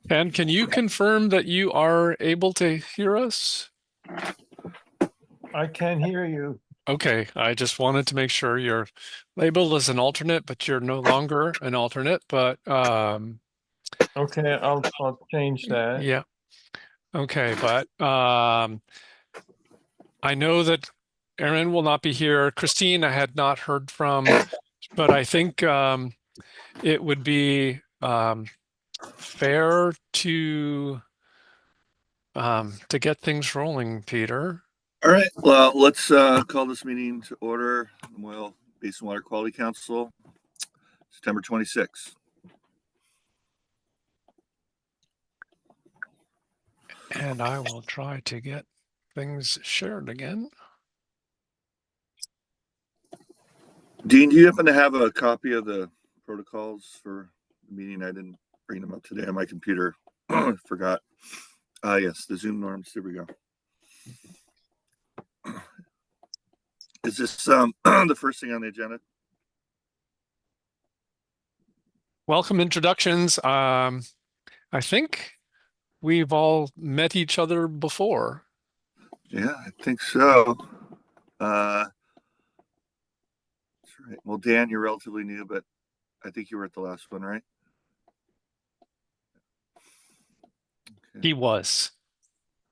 And can you confirm that you are able to hear us? I can hear you. Okay, I just wanted to make sure you're labeled as an alternate, but you're no longer an alternate, but Okay, I'll change that. yeah. Okay, but I know that Aaron will not be here. Christine, I had not heard from, but I think it would be fair to get things rolling, Peter. All right. Well, let's call this meeting to order. Lamoille Basin Water Quality Council, September 26th. And I will try to get things shared again. Dean, do you happen to have a copy of the protocols for the meeting? I didn't bring them up today on my computer. Forgot. Yes, the Zoom norms. There we go. Is this the first thing on the agenda? Welcome introductions. I think we've all met each other before. Yeah, I think so. That's right. Well, Dan, you're relatively new, but I think you were at the last one, right? Okay. He was.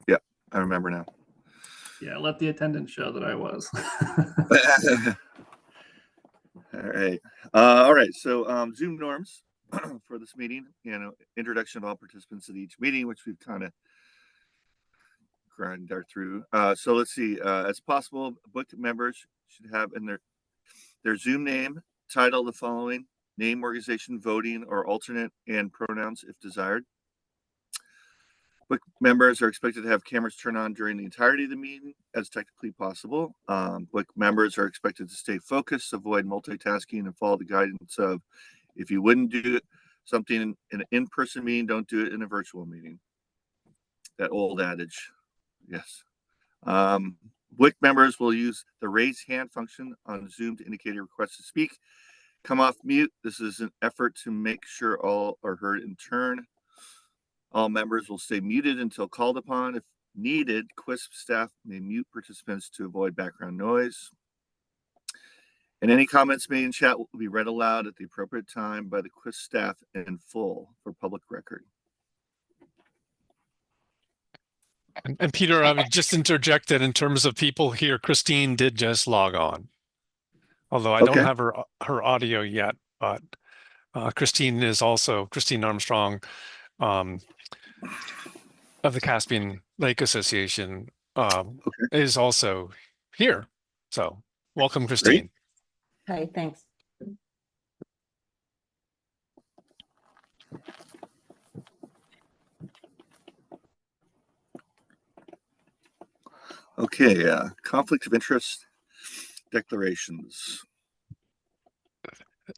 Yeah, I remember now. Yeah, let the attendant show that I was. All right. So Zoom norms for this meeting, introduction of all participants at each meeting, which we've kind of grind through. So let's see. As possible, booked members should have in their Zoom name, title the following: name, organization, voting, or alternate, and pronouns if desired. Book members are expected to have cameras turned on during the entirety of the meeting as technically possible. Book members are expected to stay focused, avoid multitasking, and follow the guidance of, if you wouldn't do something in an in-person meeting, don't do it in a virtual meeting. That old adage. Yes. WIC members will use the raise hand function on Zoom to indicate a request to speak. Come off mute. This is an effort to make sure all are heard in turn. All members will stay muted until called upon. If needed, QUISP staff may mute participants to avoid background noise. And any comments made in chat will be read aloud at the appropriate time by the QUISP staff in full for public record. And Peter, I would just interject that in terms of people here, Christine did just log on. Although I don't have her audio yet, but Christine Armstrong of the Caspian Lake Association is also here. So welcome, Christine. Great. Hi, thanks. Okay, conflict of interest declarations.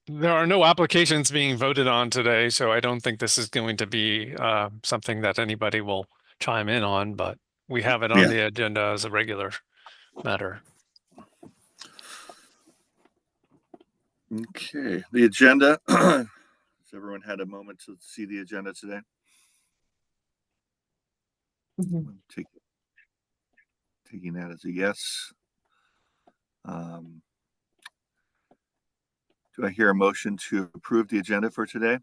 There are no applications being voted on today, so I don't think this is going to be something that anybody will chime in on, but we have it on the agenda as a regular matter. Okay, the agenda. Has everyone had a moment to see the agenda today? Mm-hmm. Taking that as a yes. Do I hear a motion to approve the agenda for today?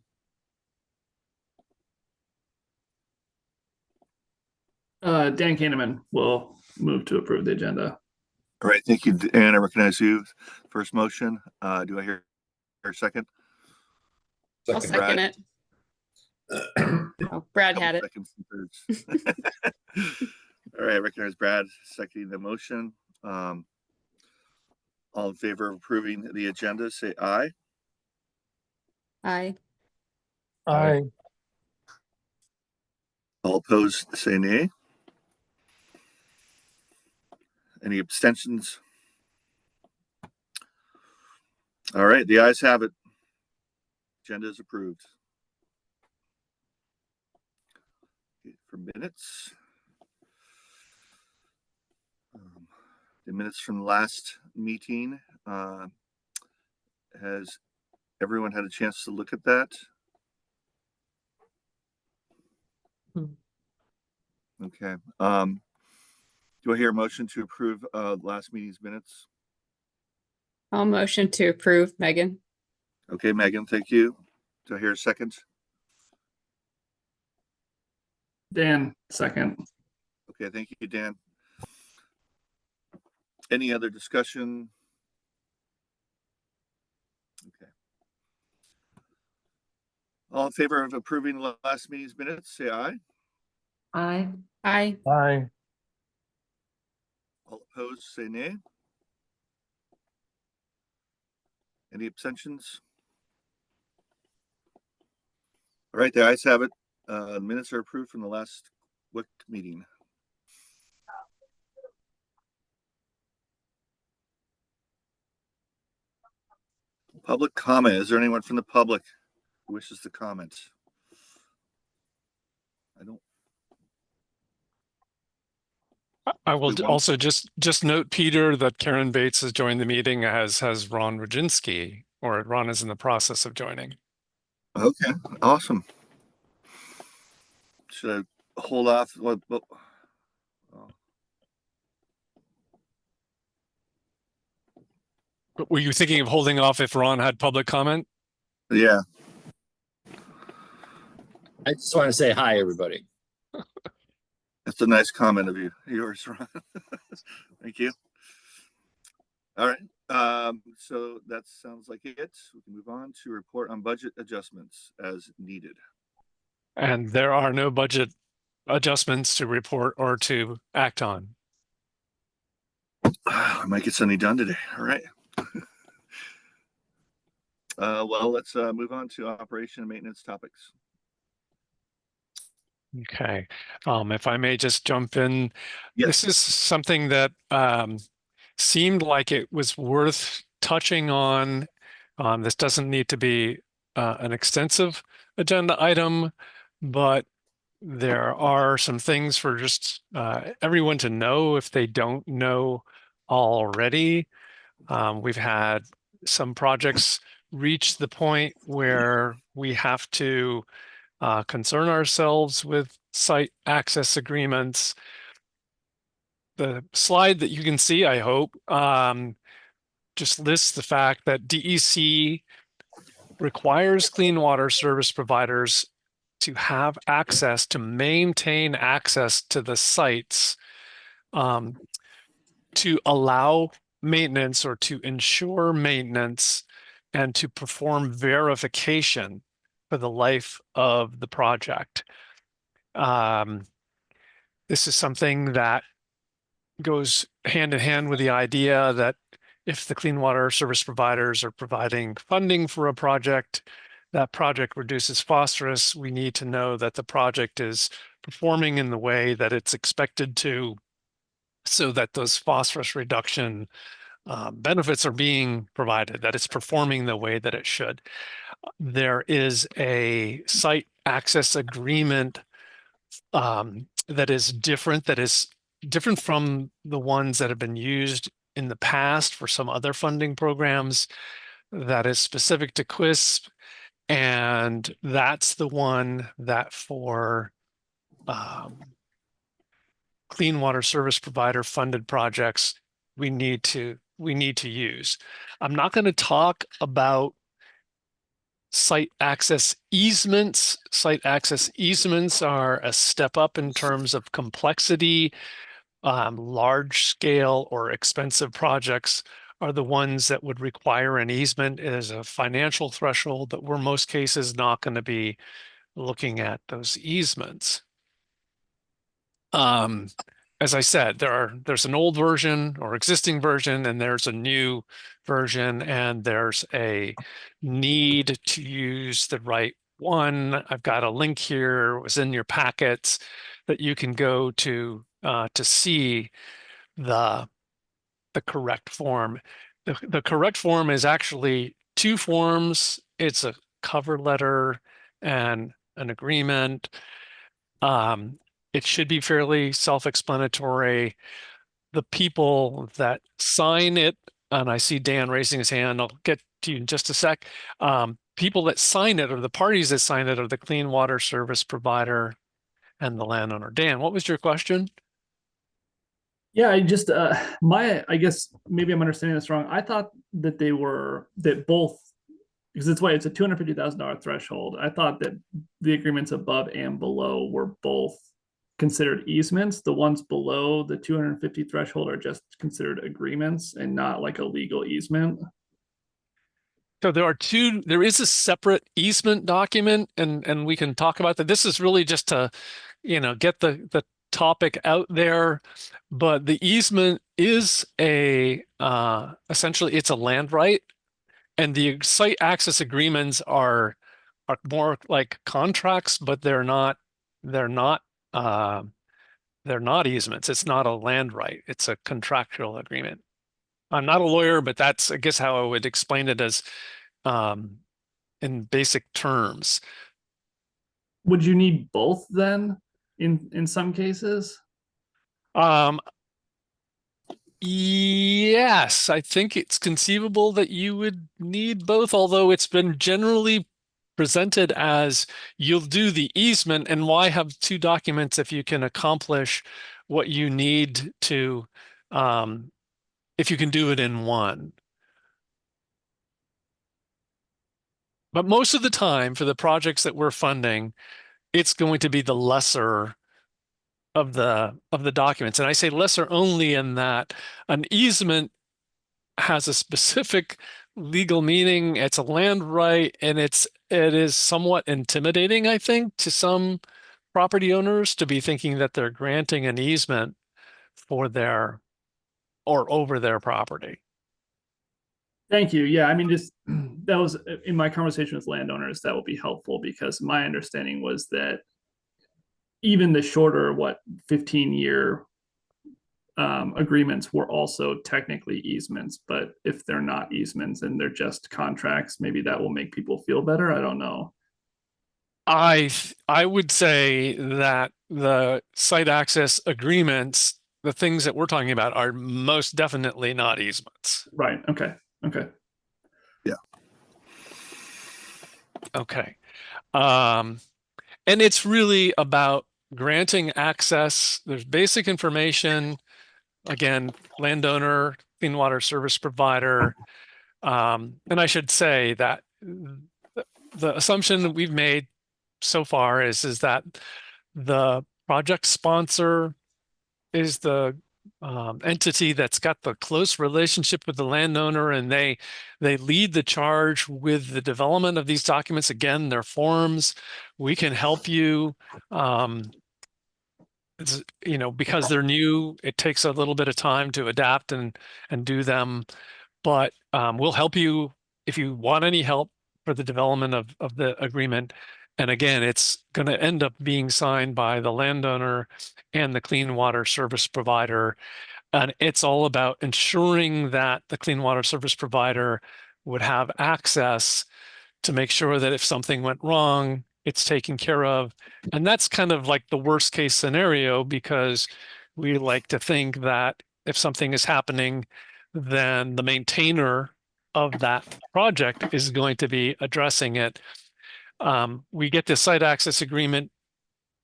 Dan Kahneman will move to approve the agenda. All right, thank you, Dan. I recognize you. First motion. Do I hear a second? I'll second it. Oh, Brad had it. Seconds and thirds. All right, I recognize Brad seconding the motion. All in favor of approving the agenda, say aye. Aye. Aye. All opposed, say nay. Any abstentions? All right, the ayes have it. Agenda is approved. For minutes. The minutes from the last meeting. Has everyone had a chance to look at that? Okay. Do I hear a motion to approve last meeting's minutes? I'll motion to approve, Megan. Okay, Megan, thank you. Do I hear a second? Dan, second. Okay, thank you, Dan. Any other discussion? Okay. All in favor of approving the last meeting's minutes, say aye. Aye. Aye. Aye. All opposed, say nay. Any abstentions? All right, the ayes have it. Minutes are approved from the last WIC meeting. Public comment. Is there anyone from the public who wishes to comment? I don't. I will We won't. also just note, Peter, that Karen Bates has joined the meeting, as has Ron Roginski, or Ron is in the process of joining. Okay, awesome. Should I hold off? Oh. But were you thinking of holding off if Ron had public comment? Yeah. I just want to say hi, everybody. That's a nice comment of yours, Ron. Thank you. All right. So that sounds like it. We can move on to report on budget adjustments as needed. And there are no budget adjustments to report or to act on. I might get something done today. All right. Well, let's move on to operation and maintenance topics. Okay. If I may just jump in, Yes. This is something that seemed like it was worth touching on. This doesn't need to be an extensive agenda item, but there are some things for just everyone to know if they don't know already. We've had some projects reach the point where we have to concern ourselves with site access agreements. The slide that you can see, I hope, just lists the fact that DEC requires clean water service providers to have access, to maintain access to the sites, to allow maintenance or to ensure maintenance and to perform verification for the life of the project. This is something that goes hand in hand with the idea that if the clean water service providers are providing funding for a project, that project reduces phosphorus, we need to know that the project is performing in the way that it's expected to, so that those phosphorus reduction benefits are being provided, that it's performing the way that it should. There is a site access agreement that is different from the ones that have been used in the past for some other funding programs, that is specific to QUISP. And that's the one that for clean water service provider funded projects, we need to use. I'm not going to talk about site access easements. Site access easements are a step up in terms of complexity. Large scale or expensive projects are the ones that would require an easement as a financial threshold, but we're most cases not going to be looking at those easements. As I said, there's an old version or existing version, and there's a new version, and there's a need to use the right one. I've got a link here, it was in your packets, that you can go to see the correct form. The correct form is actually two forms. It's a cover letter and an agreement. It should be fairly self-explanatory. The people that sign it, and I see Dan raising his hand, I'll get to you in just a sec. People that sign it, or the parties that sign it, are the clean water service provider and the landowner. Dan, what was your question? Yeah, I just I guess maybe I'm understanding this wrong. I thought that that both, because it's a $250,000 threshold. I thought that the agreements above and below were both considered easements. The ones below the 250 threshold are just considered agreements and not like a legal easement. So there is a separate easement document, and we can talk about that. This is really just to, get the topic out there, but the easement is essentially it's a land right, and the site access agreements are more like contracts, but they're not uh, easements. It's not a land right. It's a contractual agreement. I'm not a lawyer, but that's, I guess, how I would explain it as um, in basic terms. Would you need both then in some cases? Um, yes, I think it's conceivable that you would need both, although it's been generally presented as you'll do the easement, and why have two documents if you can accomplish what you need to, if you can do it in one. But most of the time for the projects that we're funding, it's going to be the lesser of the documents. And I say lesser only in that an easement has a specific legal meaning. It's a land right, and it is somewhat intimidating, I think, to some property owners to be thinking that they're granting an easement for their or over their property. Thank you. Yeah, I mean, just that was in my conversation with landowners, that will be helpful, because my understanding was that even the shorter, 15-year agreements were also technically easements. But if they're not easements and they're just contracts, maybe that will make people feel better. I don't know. I would say that the site access agreements, the things that we're talking about, are most definitely not easements. Right. Okay. Okay. Okay. And it's really about granting access. There's basic information. Again, landowner, clean water service provider. And I should say that the assumption that we've made so far is that the project sponsor is the entity that's got the close relationship with the landowner, and they lead the charge with the development of these documents. Again, they're forms. We can help you. Because they're new, it takes a little bit of time to adapt and do them. But we'll help you if you want any help for the development of the agreement. And again, it's going to end up being signed by the landowner and the clean water service provider. And it's all about ensuring that the clean water service provider would have access to make sure that if something went wrong, it's taken care of. And that's kind of like the worst case scenario, because we like to think that if something is happening, then the maintainer of that project is going to be addressing it. We get the site access agreement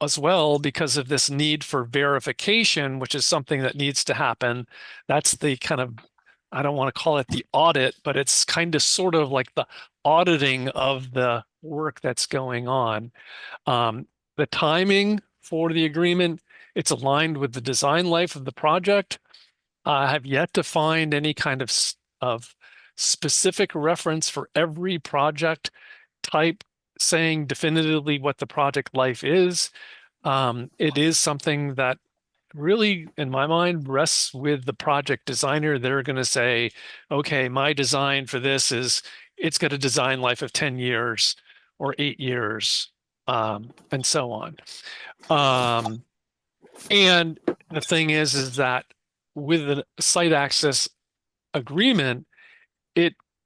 as well because of this need for verification, which is something that needs to happen. That's the kind of, I don't want to call it the audit, but it's kind of sort of like the auditing of the work that's going on. The timing for the agreement, it's aligned with the design life of the project. I have yet to find any kind of specific reference for every project type saying definitively what the project life is. It is something that really, in my mind, rests with the project designer. They're going to say, okay, my design for this is, it's got a design life of 10 years or 8 years, and so on. And the thing is that with the site access agreement,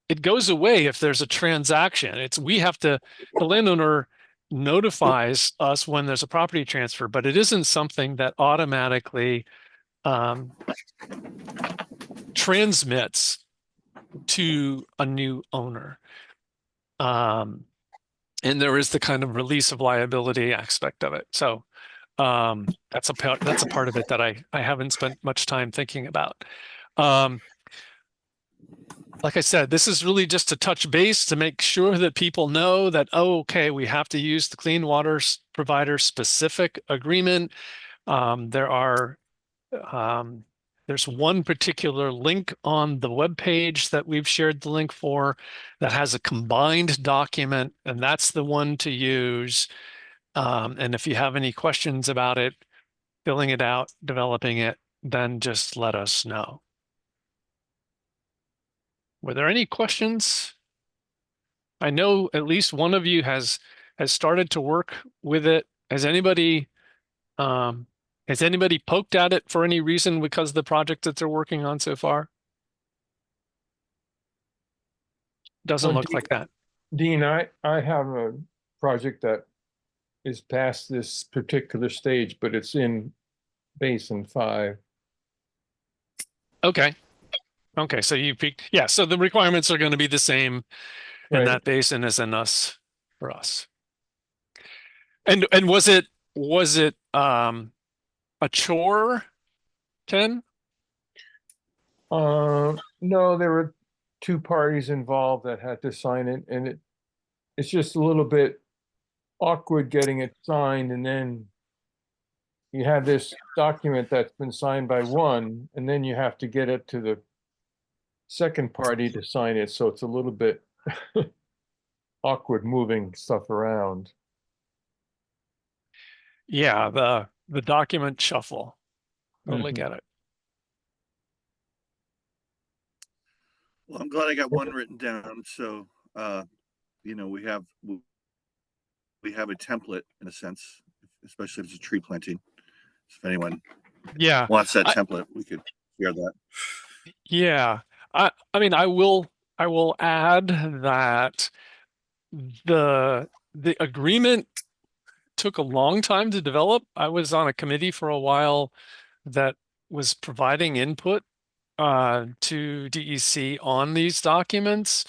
it goes away if there's a transaction. The landowner notifies us when there's a property transfer, but it isn't something that automatically transmits to a new owner. And there is the kind of release of liability aspect of it. So That's a part of it that I haven't spent much time thinking about. Like I said, this is really just to touch base to make sure that people know that, oh, okay, we have to use the clean water provider specific agreement. There's one particular link on the web page that we've shared the link for that has a combined document, and that's the one to use. And if you have any questions about it, filling it out, developing it, then just let us know. Were there any questions? I know at least one of you has started to work with it. Has anybody poked at it for any reason because of the project that they're working on so far? Doesn't Well, look like that. Dean, I have a project that is past this particular stage, but it's in Basin 5. Okay. Okay, so you peaked. Yeah, so the requirements are going to be the same in Right. that basin as in us for us. And was it a chore, Ken? No, there were two parties involved that had to sign it, and it's just a little bit awkward getting it signed, and then you have this document that's been signed by one, and then you have to get it to the second party to sign it, so it's a little bit awkward moving stuff around. Yeah, the document shuffle. Totally Mhm. get it. Well, I'm glad I got one written down. So, you know, we have a template in a sense, especially if it's a tree planting. If anyone Yeah. wants that template, we could share that. Yeah. I mean, I will add that the agreement took a long time to develop. I was on a committee for a while that was providing input to DEC on these documents.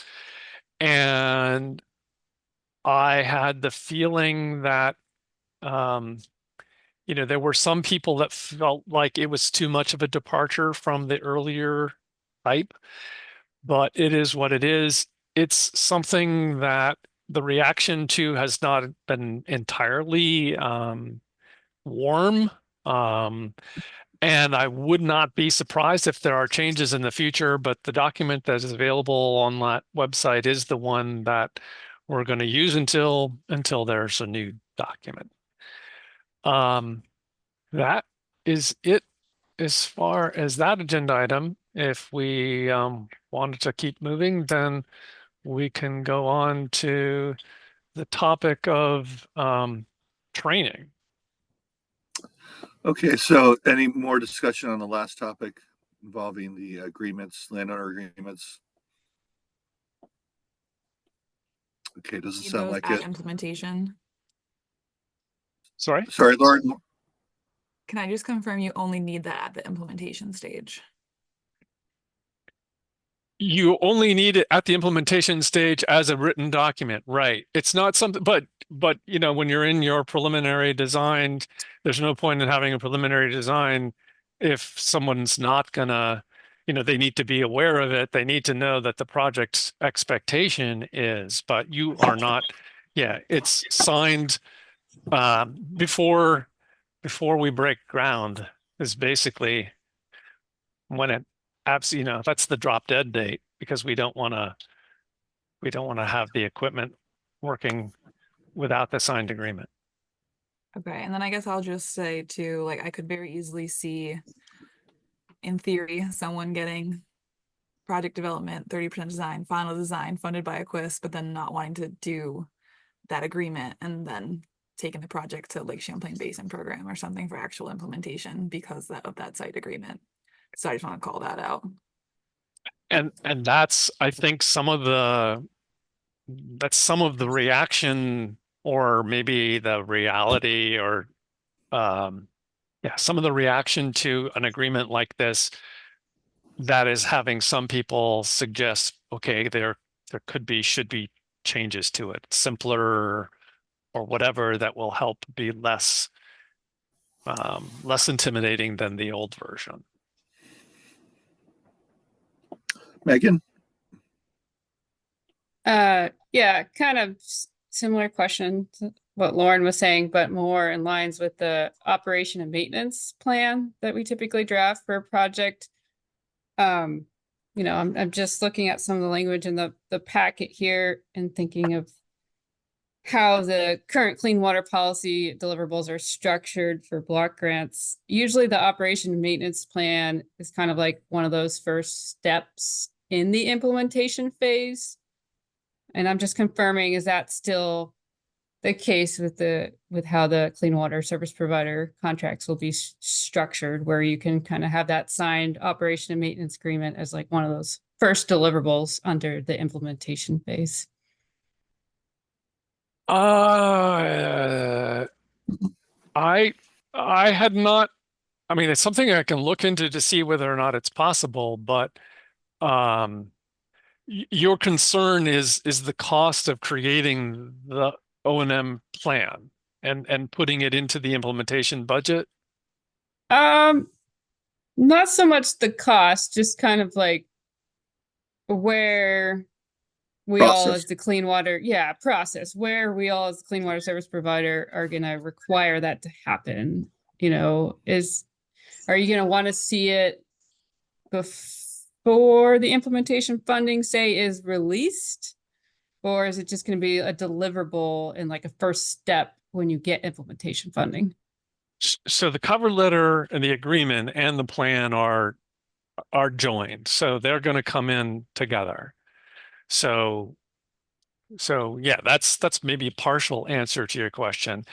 And I had the feeling that you know, there were some people that felt like it was too much of a departure from the earlier type, but it is what it is. It's something that the reaction to has not been entirely warm. And I would not be surprised if there are changes in the future, but the document that is available on that website is the one that we're going to use until there's a new document. That is it as far as that agenda item. If we wanted to keep moving, then we can go on to the topic of training. Okay, so any more discussion on the last topic involving the agreements, landowner agreements? Okay, doesn't Need sound those like at it. implementation. Sorry? Sorry, Lauren. Can I just confirm you only need that at the implementation stage? You only need it at the implementation stage as a written document, right? It's not something, but you know, when you're in your preliminary design, there's no point in having a preliminary design if someone's not gonna, you know, they need to be aware of it. They need to know that the project's expectation is, but you are not. Yeah, it's signed before we break ground is basically when it you know, that's the drop dead date because we don't want to have the equipment working without the signed agreement. Okay, and then I guess I'll just say too, like I could very easily see, in theory, someone getting project development, 30% design, final design funded by a quiz, but then not wanting to do that agreement and then taking the project to Lake Champlain Basin program or something for actual implementation because of that site agreement. So I just want to call that out. And that's, I think, some of the reaction or maybe the reality or yeah, some of the reaction to an agreement like this that is having some people suggest, okay, there should be changes to it, simpler or whatever that will help be less less intimidating than the old version. Megan? Yeah, kind of similar question to what Lauren was saying, but more in lines with the operation and maintenance plan that we typically draft for a project. You know, I'm just looking at some of the language in the packet here and thinking of how the current clean water policy deliverables are structured for block grants. Usually the operation and maintenance plan is kind of like one of those first steps in the implementation phase. And I'm just confirming, is that still the case with how the clean water service provider contracts will be structured, where you can kind of have that signed operation and maintenance agreement as like one of those first deliverables under the implementation phase? I had not. I mean, it's something I can look into to see whether or not it's possible, but your concern is the cost of creating the O&M plan and putting it into the implementation budget. Not so much the cost, just kind of like where we all as the clean water, process, where we all as the clean water service provider are going to require that to happen. You know, are you going to want to see it before the implementation funding, say, is released? Or is it just going to be a deliverable and like a first step when you get implementation funding? So the cover letter and the agreement and the plan are joined. So they're going to come in together. So yeah, that's maybe a partial answer to your question.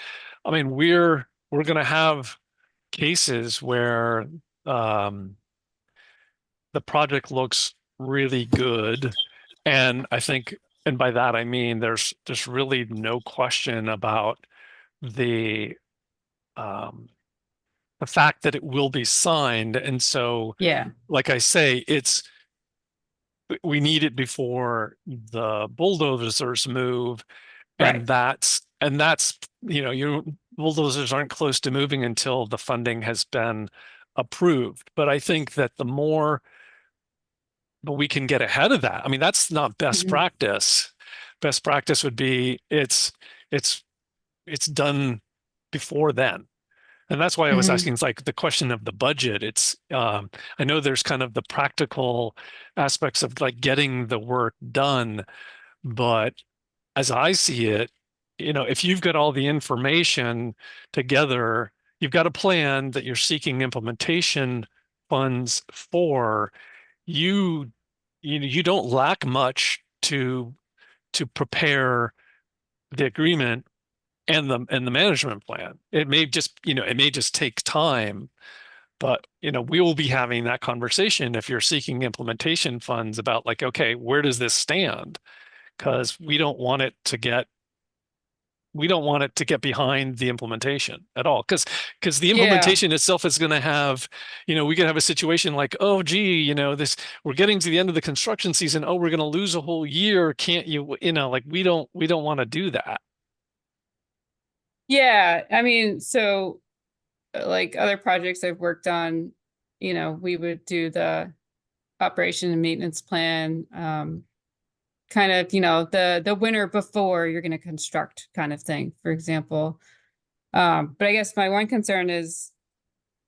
I mean, we're going to have cases where the project looks really good, and I think, and by that I mean there's really no question about the fact that it will be signed, and so Yeah. like I say, we need it before the bulldozers move. And Right. that's, you know, your bulldozers aren't close to moving until the funding has been approved. But I think that but we can get ahead of that. I mean, that's not best Mhm. practice. Best practice would be it's done before then. And that's why I was Mhm. asking, it's like the question of the budget. I know there's kind of the practical aspects of like getting the work done, but as I see it, you know, if you've got all the information together, you've got a plan that you're seeking implementation funds for, you don't lack much to prepare the agreement and the management plan. It may just, you know, it may just take time, but you know, we will be having that conversation if you're seeking implementation funds about like, okay, where does this stand? Because we don't want it to get behind the implementation at all, because the Yeah. implementation itself is going to have, you know, we could have a situation like, oh gee, you know, this, we're getting to the end of the construction season, oh, we're going to lose a whole year, can't you, you know, like we don't want to do that. Yeah. I mean, so like other projects I've worked on, you know, we would do the operation and maintenance plan, kind of, you know, the winter before you're going to construct kind of thing, for example. But I guess my one concern is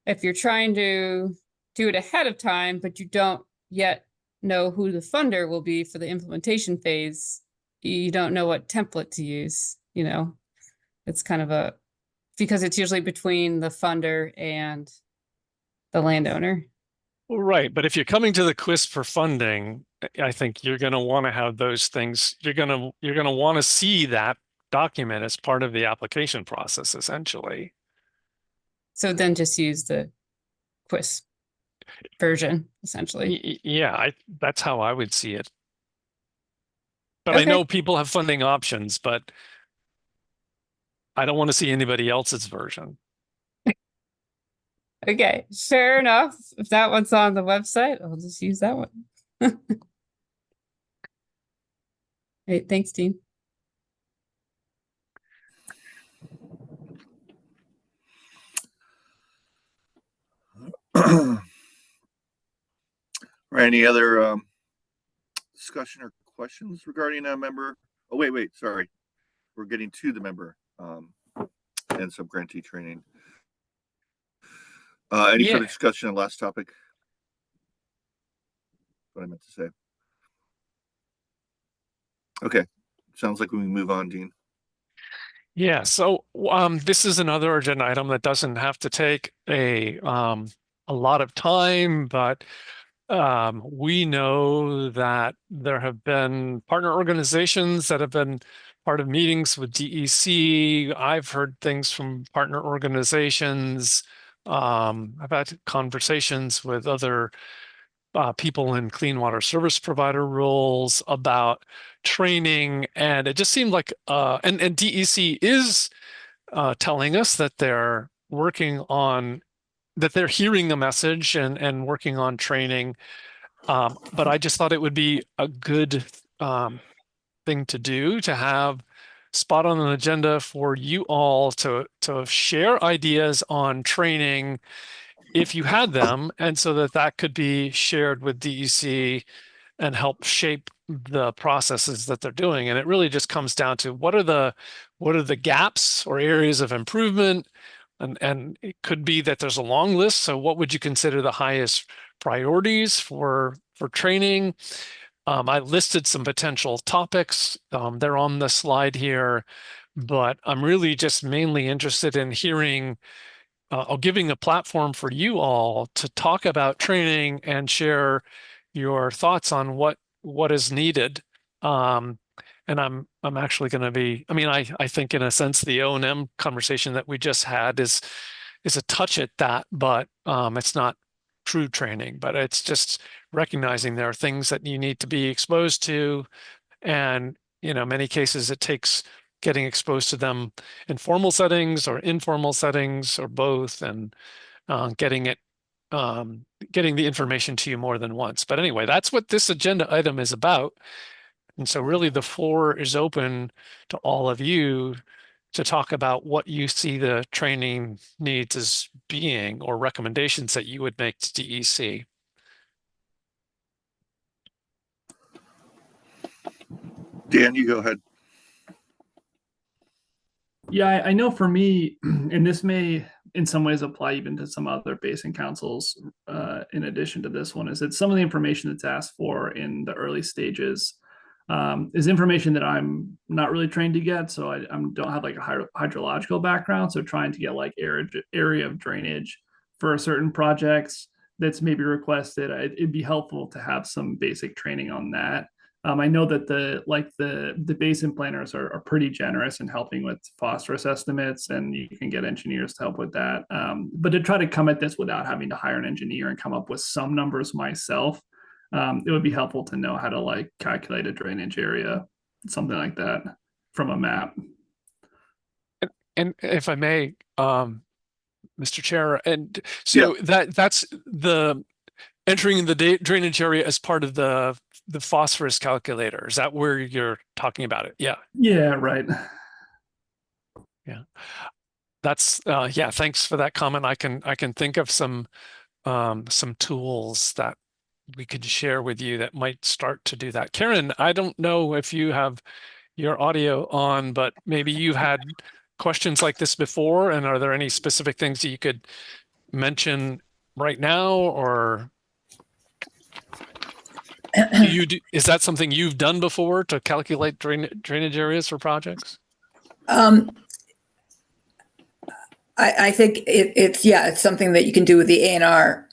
if you're trying to do it ahead of time, but you don't yet know who the funder will be for the implementation phase, you don't know what template to use, you know, it's kind of because it's usually between the funder and the landowner. Right, but if you're coming to the quiz for funding, I think you're going to want to have those things. You're going to want to see that document as part of the application process, essentially. So then just use the quiz version, essentially. Yeah, that's how I would see it. But I Okay. know people have funding options, but I don't want to see anybody else's version. Okay, fair enough. If that one's on the website, I'll just use that one. Hey, thanks, Dean. Or any other discussion or questions regarding a member? Oh, wait, sorry. We're getting to the member and subgrantee training. Any Yeah. further discussion on the last topic? What I meant to say. Okay. Sounds like we can move on, Dean. Yeah, so this is another agenda item that doesn't have to take a lot of time, but we know that there have been partner organizations that have been part of meetings with DEC. I've heard things from partner organizations. I've had conversations with other people in clean water service provider roles about training, and it just seemed like and DEC is telling us that they're working on that they're hearing the message and working on training. But I just thought it would be a good thing to do to have spot on an agenda for you all to share ideas on training if you had them, and so that that could be shared with DEC and help shape the processes that they're doing. And it really just comes down to what are the gaps or areas of improvement, and it could be that there's a long list. So what would you consider the highest priorities for training? I listed some potential topics. They're on the slide here, but I'm really just mainly interested in hearing or giving a platform for you all to talk about training and share your thoughts on what is needed. And I'm actually going to be, I mean, I think in a sense the O&M conversation that we just had is a touch at that, but it's not true training, but it's just recognizing there are things that you need to be exposed to. And, many cases it takes getting exposed to them in formal settings or informal settings or both, and getting the information to you more than once. But anyway, that's what this agenda item is about. And so really the floor is open to all of you to talk about what you see the training needs as being, or recommendations that you would make to DEC. Dan, you go ahead. Yeah, I know for me, and this may in some ways apply even to some other basin councils in addition to this one, is that some of the information that's asked for in the early stages is information that I'm not really trained to get. So I don't have like a hydrological background. So trying to get like area of drainage for certain projects that's maybe requested, it'd be helpful to have some basic training on that. I know that the basin planners are pretty generous in helping with phosphorus estimates, and you can get engineers to help with that. But to try to come at this without having to hire an engineer and come up with some numbers myself, it would be helpful to know how to like calculate a drainage area, something like that from a map. And if I may, Mr. Chair, and so that's the entering the drainage area as part of the phosphorus calculator. Is that where you're talking about it? Yeah. Yeah, right. Yeah. That's yeah, thanks for that comment. I can think of some tools that we could share with you that might start to do that. Karen, I don't know if you have your audio on, but maybe you've had questions like this before, and are there any specific things that you could mention right now, or is that something you've done before to calculate drainage areas for projects? I think it's something that you can do with the A&R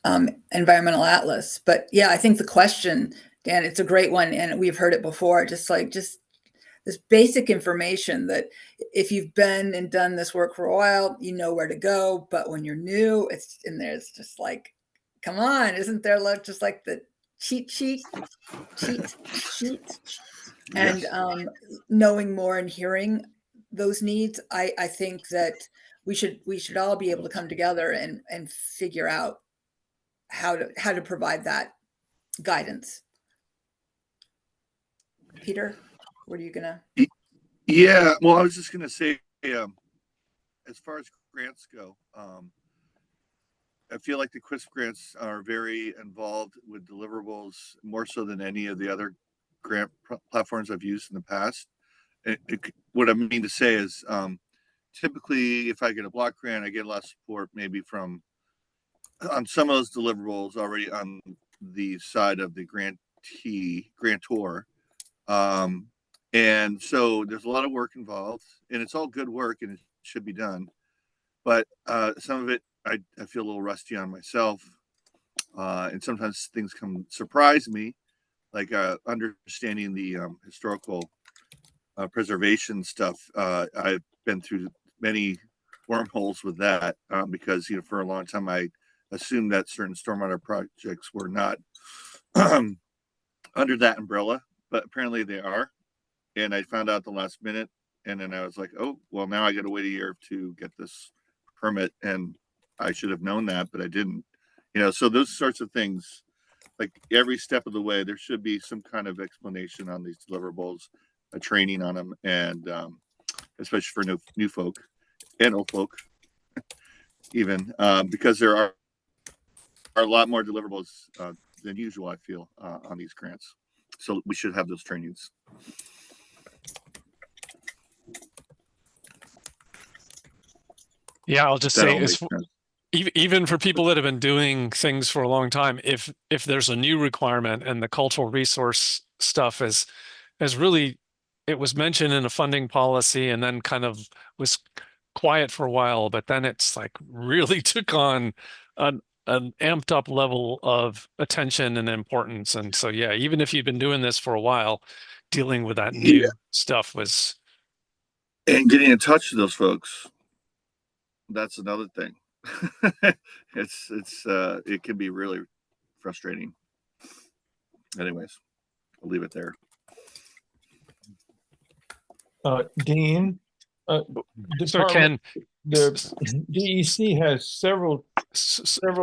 environmental atlas. But yeah, I think the question, Dan, it's a great one, and we've heard it before. Just this basic information that if you've been and done this work for a while, you know where to go. But when you're new, it's in there. It's just like, come on, isn't there just like the cheat sheet? And knowing more and hearing those needs, I think that we should all be able to come together and figure out how to provide that guidance. Peter, what are you gonna? Yeah, well, I was just gonna say, as far as grants go, I feel like the CRISP grants are very involved with deliverables more so than any of the other grant platforms I've used in the past. What I mean to say is, typically, if I get a block grant, I get a lot of support maybe from on some of those deliverables already on the side of the grantor. And so there's a lot of work involved, and it's all good work and it should be done. But some of it I feel a little rusty on myself. And sometimes things come surprise me, like understanding the historical preservation stuff. I've been through many wormholes with that because, you know, for a long time I assumed that certain stormwater projects were not under that umbrella, but apparently they are. And I found out the last minute, and then I was like, oh, well, now I got to wait a year to get this permit, and I should have known that, but I didn't. You know, so those sorts of things, like every step of the way, there should be some kind of explanation on these deliverables, a training on them, and especially for new folk and old folk, even because there are a lot more deliverables than usual, I feel, on these grants. So we should have those trainings. Yeah, I'll just That say all is makes sense. even for people that have been doing things for a long time, if there's a new requirement and the cultural resource stuff is really, it was mentioned in a funding policy and then kind of was quiet for a while, but then it's like really took on an amped up level of attention and importance. And so, yeah, even if you've been doing this for a while, dealing with that new stuff was. And getting in touch with those folks, that's another thing. It can be really frustrating. Anyways, I'll leave it there. Dean, So Ken, the DEC has several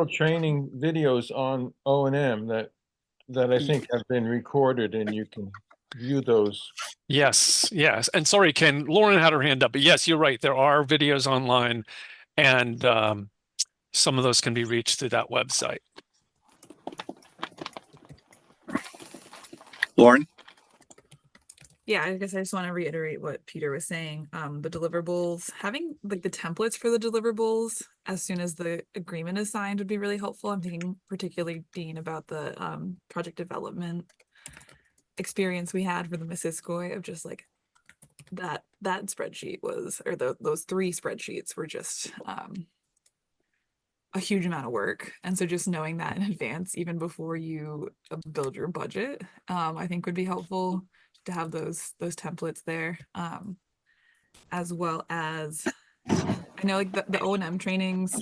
training videos on O&M that I think have been recorded, and you can view those. Yes. And sorry, Ken, Lauren had her hand up, but yes, you're right. There are videos online, and some of those can be reached through that website. Lauren? Yeah, I guess I just want to reiterate what Peter was saying. The deliverables, having like the templates for the deliverables as soon as the agreement is signed would be really helpful. I'm thinking particularly, Dean, about the project development experience we had for the Missisquoi of just like that spreadsheet was, or those 3 spreadsheets were just a huge amount of work. And so just knowing that in advance, even before you build your budget, I think would be helpful to have those templates there, as well as I know like the O&M trainings.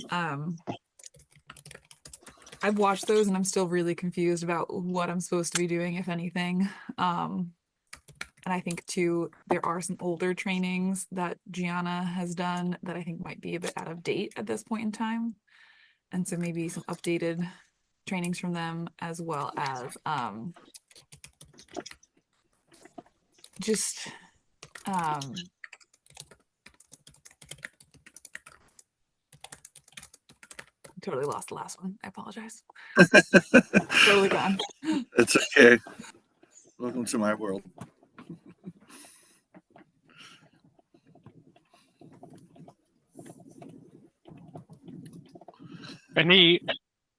I've watched those and I'm still really confused about what I'm supposed to be doing, if anything. And I think too, there are some older trainings that Gianna has done that I think might be a bit out of date at this point in time. And so maybe some updated trainings from them, as well as just totally lost the last one. I apologize. Totally gone. It's okay. Welcome to my world.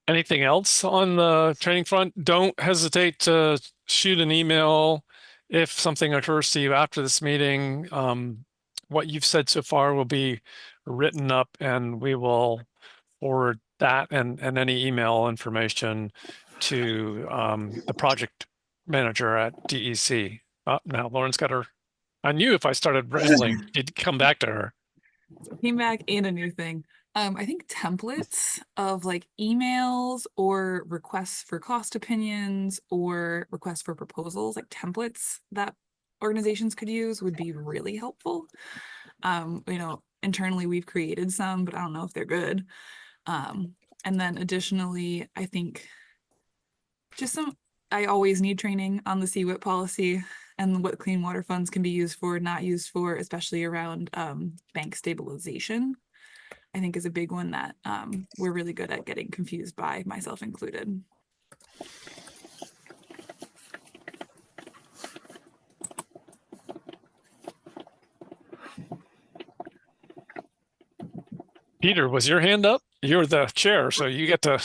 Anything else on the training front? Don't hesitate to shoot an email if something occurs to you after this meeting. What you've said so far will be written up, and we will forward that and any email information to the project manager at DEC. Now Lauren's got her. I knew if I started rambling, you'd come back to her. Came back and a new thing. I think templates of like emails or requests for cost opinions or requests for proposals, like templates that organizations could use would be really helpful. You know, internally we've created some, but I don't know if they're good. And then additionally, I think just I always need training on the CWIP policy and what clean water funds can be used for, not used for, especially around bank stabilization. I think is a big one that we're really good at getting confused by, myself included. Peter, was your hand up? You're the chair, so you get to.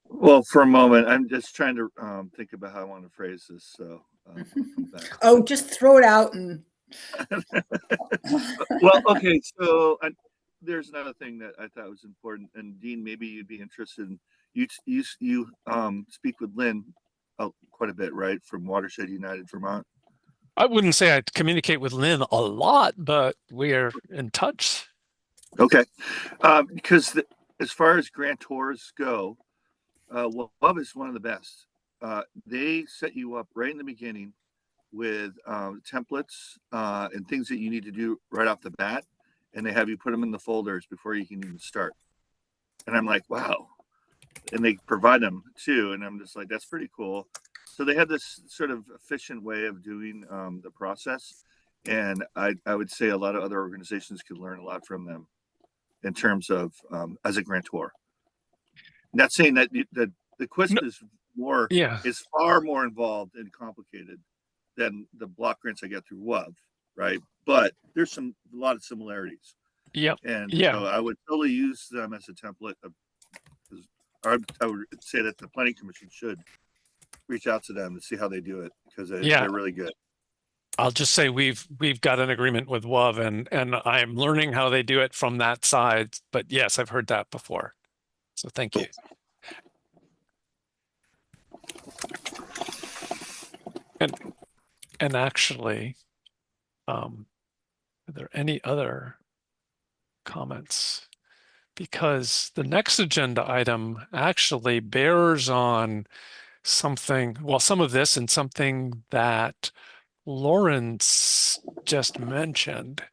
Well, for a moment, I'm just trying to think about how I want to phrase this. So, I'll come back. Oh, just throw it out and. Well, okay. So there's another thing that I thought was important, and Dean, maybe you'd be interested in. You speak with Lynn quite a bit, right? From Watershed United Vermont. I wouldn't say I communicate with Lynn a lot, but we are in touch. Okay, because as far as grantors go, WUB is one of the best. They set you up right in the beginning with templates and things that you need to do right off the bat, and they have you put them in the folders before you can even start. And I'm like, wow. And they provide them too, and I'm just like, that's pretty cool. So they have this sort of efficient way of doing the process, and I would say a lot of other organizations could learn a lot from them in terms of as a grantor. Not saying that the QUISP is far more involved and complicated than the block grants I get through WUB, right? But there's a lot of similarities. Yep. And so I would totally use them as a template. I would say that the Planning Commission should reach out to them and see how they do it, because they're really good. I'll just say we've got an agreement with WUB, and I'm learning how they do it from that side. But yes, I've heard that before. So thank you. And actually, are there any other comments? Because the next agenda item actually bears on something, well, some of this and something that Lawrence just mentioned,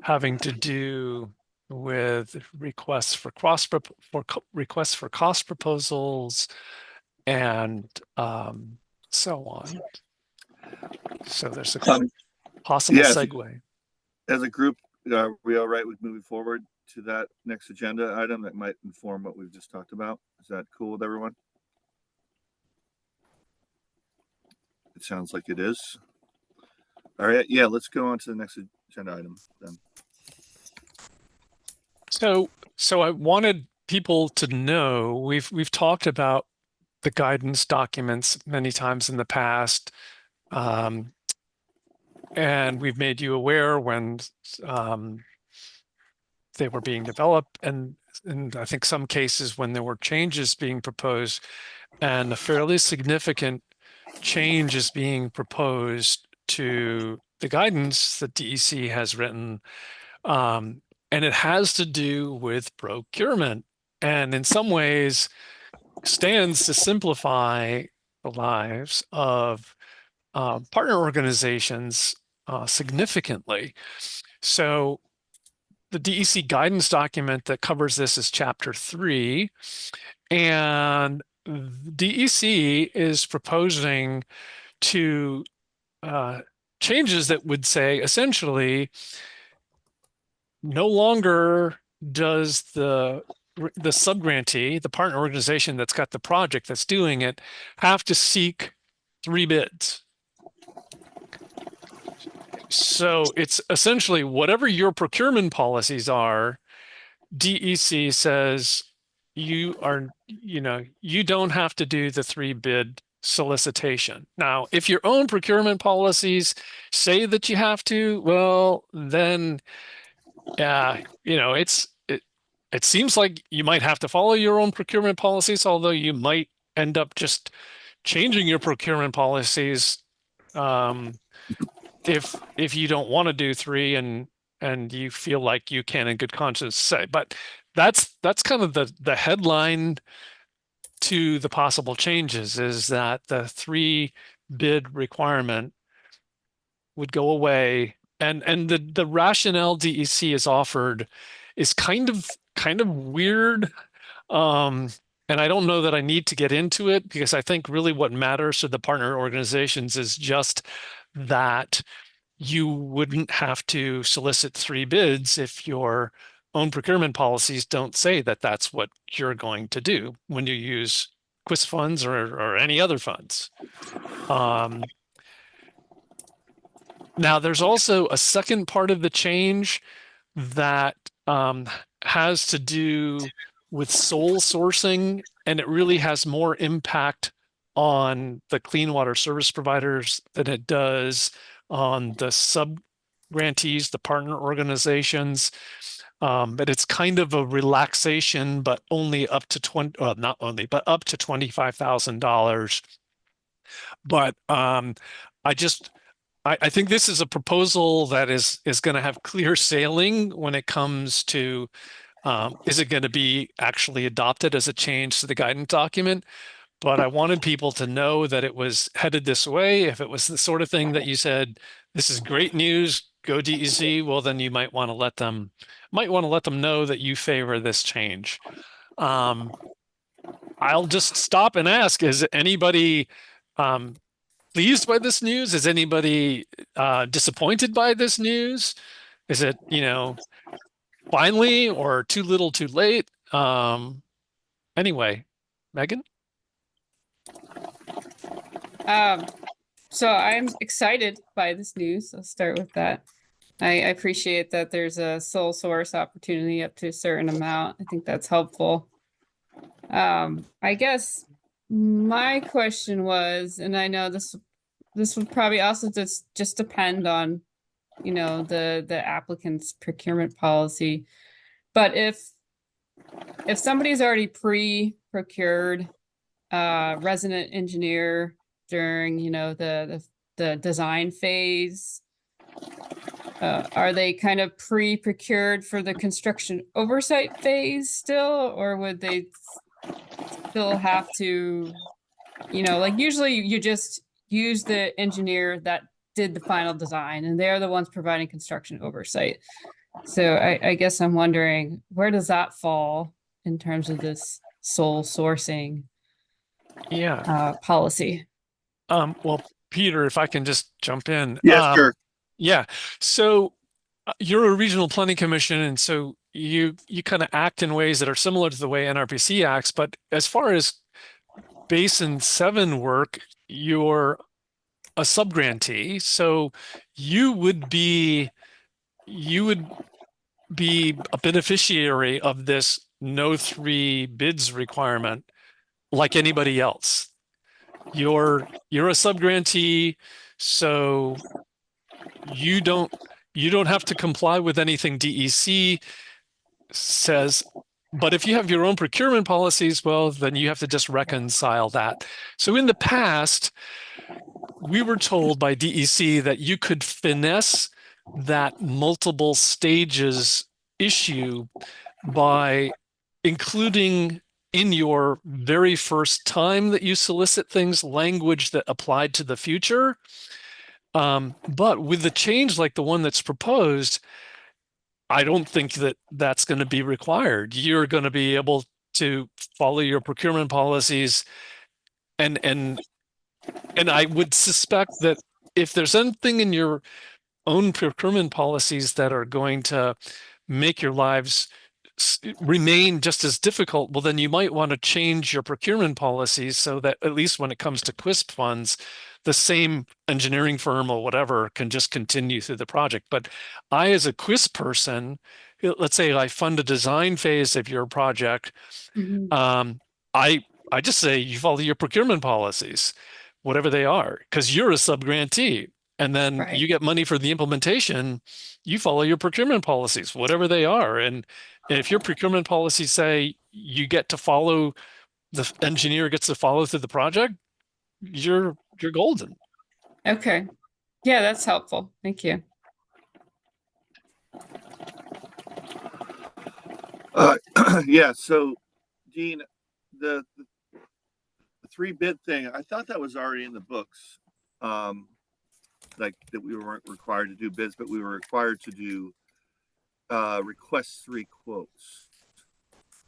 having to do with requests for cost proposals and so on. So there's a possible segue. As a group, are we all right with moving forward to that next agenda item that might inform what we've just talked about? Is that cool with everyone? It sounds like it is. All right, yeah, let's go on to the next agenda item then. So I wanted people to know we've talked about the guidance documents many times in the past, and we've made you aware when they were being developed, and in I think some cases when there were changes being proposed, and a fairly significant change is being proposed to the guidance that DEC has written, and it has to do with procurement, and in some ways stands to simplify the lives of partner organizations significantly. So the DEC guidance document that covers this is Chapter 3, and DEC is proposing to changes that would say essentially no longer does the subgrantee, the partner organization that's got the project that's doing it, have to seek 3 bids. So it's essentially whatever your procurement policies are, DEC says you don't have to do the 3 bid solicitation. Now, if your own procurement policies say that you have to, well, then it seems like you might have to follow your own procurement policies, although you might end up just changing your procurement policies if you don't want to do 3 and you feel like you can in good conscience say. But that's kind of the headline to the possible changes, is that the 3 bid requirement would go away, and the rationale DEC is offered is kind of weird, and I don't know that I need to get into it, because I think really what matters to the partner organizations is just that you wouldn't have to solicit 3 bids if your own procurement policies don't say that that's what you're going to do when you use QUIS funds or any other funds. Now, there's also a second part of the change that has to do with sole sourcing, and it really has more impact on the clean water service providers than it does on the sub-grantees, the partner organizations. But it's kind of a relaxation, but only up to not only, but up to $25,000. But I think this is a proposal that is going to have clear sailing when it comes to is it going to be actually adopted as a change to the guidance document? But I wanted people to know that it was headed this way. If it was the sort of thing that you said, this is great news, go DEC, well, then you might want to let them know that you favor this change. I'll just stop and ask, is anybody pleased by this news? Is anybody disappointed by this news? Is it, finally, or too little too late? Anyway, Megan? So I'm excited by this news. I'll start with that. I appreciate that there's a sole source opportunity up to a certain amount. I think that's helpful. I guess my question was, and I know this would probably also just depend on, the applicant's procurement policy. But if somebody's already pre-procured resident engineer during, the design phase, are they kind of pre-procured for the construction oversight phase still, or would they still have to, like usually you just use the engineer that did the final design and they're the ones providing construction oversight. So I guess I'm wondering, where does that fall in terms of this sole sourcing policy? Well, Peter, if I can just jump in. Yes, sure. Yeah. So you're a regional planning commission, and so you kind of act in ways that are similar to the way NRPC acts. But as far as Basin 7 work, you're a subgrantee, so you would be a beneficiary of this no 3 bids requirement like anybody else. You're a subgrantee, so you don't have to comply with anything DEC says. But if you have your own procurement policies, well, then you have to just reconcile that. So in the past, we were told by DEC that you could finesse that multiple stages issue by including in your very first time that you solicit things, language that applied to the future. But with the change like the one that's proposed, I don't think that that's going to be required. You're going to be able to follow your procurement policies, and I would suspect that if there's anything in your own procurement policies that are going to make your lives remain just as difficult, well, then you might want to change your procurement policies so that at least when it comes to QUISP funds, the same engineering firm or whatever can just continue through the project. But I, as a QUISP person, let's say I fund a design phase of your project, I just say you follow your procurement policies, whatever they are, because you're a subgrantee. And then you get money for the implementation, you follow your procurement policies, whatever they are. And if your procurement policies say you get to follow, the engineer gets to follow through the project, you're golden. Okay. Yeah, that's helpful. Thank you. Yeah, so Dean, the 3 bid thing, I thought that was already in the books. Like that we weren't required to do bids, but we were required to do request 3 quotes.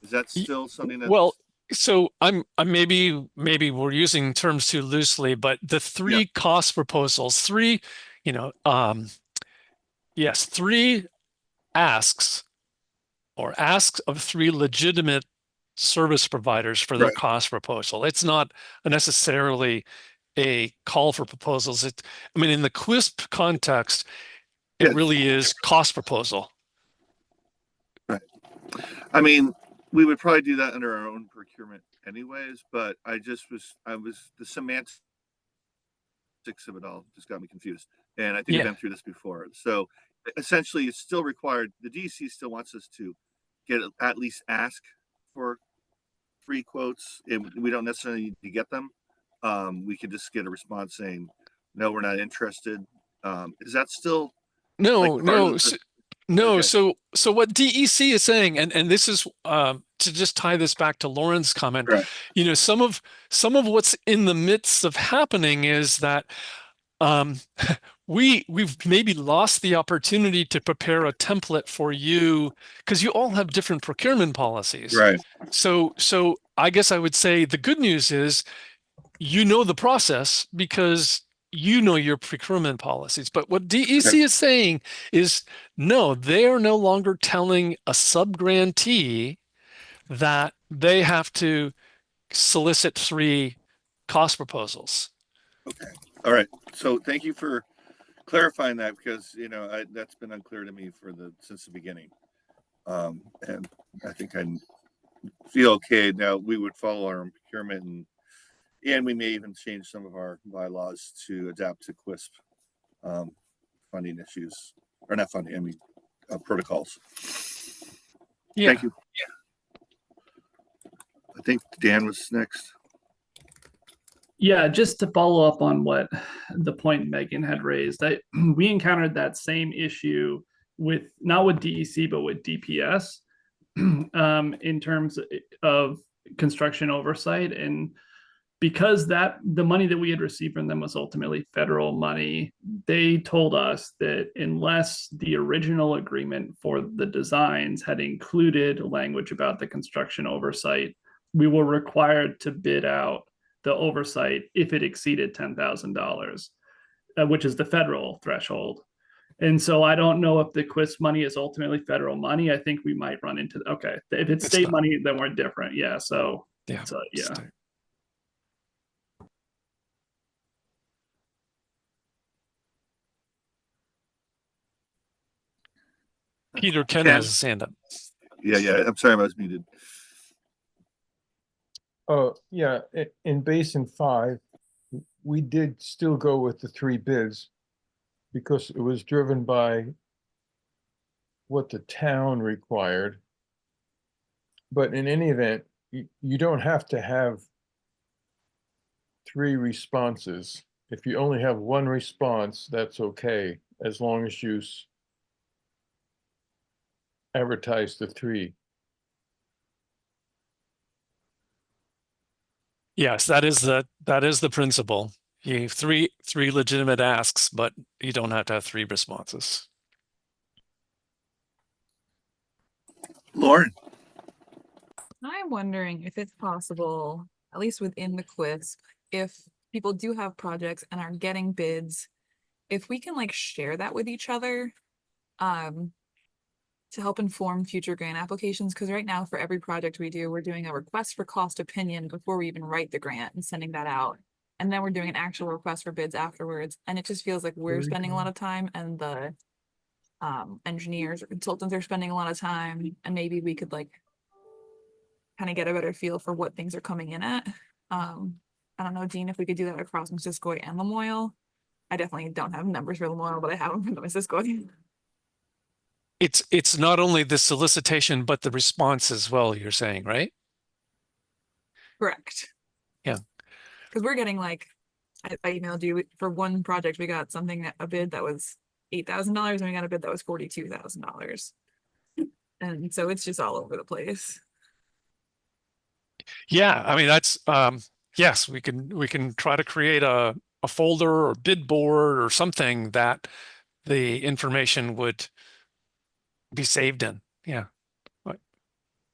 Is that still something that? Well, so I'm maybe we're using terms too loosely, but the 3 cost proposals, 3, yes, 3 asks or asks of three legitimate service providers for their Right. cost proposal. It's not necessarily a call for proposals. I mean, in the QUISP context, it Yeah. really is cost proposal. Right. I mean, we would probably do that under our own procurement anyways, but I was the semantics of it all just got me confused. And I think Yeah. I've been through this before. So essentially it's still required. The DEC still wants us to at least ask for free quotes. And we don't necessarily need to get them. We could just get a response saying, no, we're not interested. Is that still No, like part no, of the, no. okay. So what DEC is saying, and this is to just tie this back to Lauren's comment, Right. you know, some of what's in the midst of happening is that we've maybe lost the opportunity to prepare a template for you because you all have different procurement policies. Right. So I guess I would say the good news is you know the process because you know your procurement policies. But what DEC is saying is no, they are no longer telling a subgrantee that they have to solicit three cost proposals. Okay. All right. So thank you for clarifying that because that's been unclear to me since the beginning. And I think I feel okay now. We would follow our own procurement and we may even change some of our bylaws to adapt to QUISP funding issues or not funding. I mean protocols. Yeah. Thank you. I think Dan was next. Yeah, just to follow up on what the point Megan had raised, we encountered that same issue not with DEC, but with DPS in terms of construction oversight. And because the money that we had received from them was ultimately federal money, they told us that unless the original agreement for the designs had included language about the construction oversight, we were required to bid out the oversight if it exceeded $10,000, which is the federal threshold. And so I don't know if the QUISP money is ultimately federal money. I think we might run into, okay, if it's state money, then we're different. Yeah, so yeah. Peter Ken has his hand up. Yeah. I'm sorry, I was muted. Oh, yeah, in Basin 5, we did still go with the 3 bids because it was driven by what the town required. But in any event, you don't have to have 3 responses. If you only have 1 response, that's okay, as long as you advertise the 3. Yes, that is the principle. You have three legitimate asks, but you don't have to have 3 responses. Lauren. I'm wondering if it's possible, at least within the quiz, if people do have projects and are getting bids, if we can like share that with each other, to help inform future grant applications. Because right now for every project we do, we're doing a request for cost opinion before we even write the grant and sending that out. And then we're doing an actual request for bids afterwards. And it just feels like we're spending a lot of time and the engineers or consultants are spending a lot of time, and maybe we could like kind of get a better feel for what things are coming in at. I don't know, Dean, if we could do that across Missisquoi and Lamoille. I definitely don't have numbers for Lamoille, but I have them for the Missisquoi. It's not only the solicitation, but the response as well, you're saying, right? Correct. Yeah. Because we're getting like, I emailed you for one project, we got a bid that was $8,000 and we got a bid that was $42,000. And so it's just all over the place. Yeah, I mean that's yes, we can try to create a folder or bid board or something that the information would be saved in. Yeah, I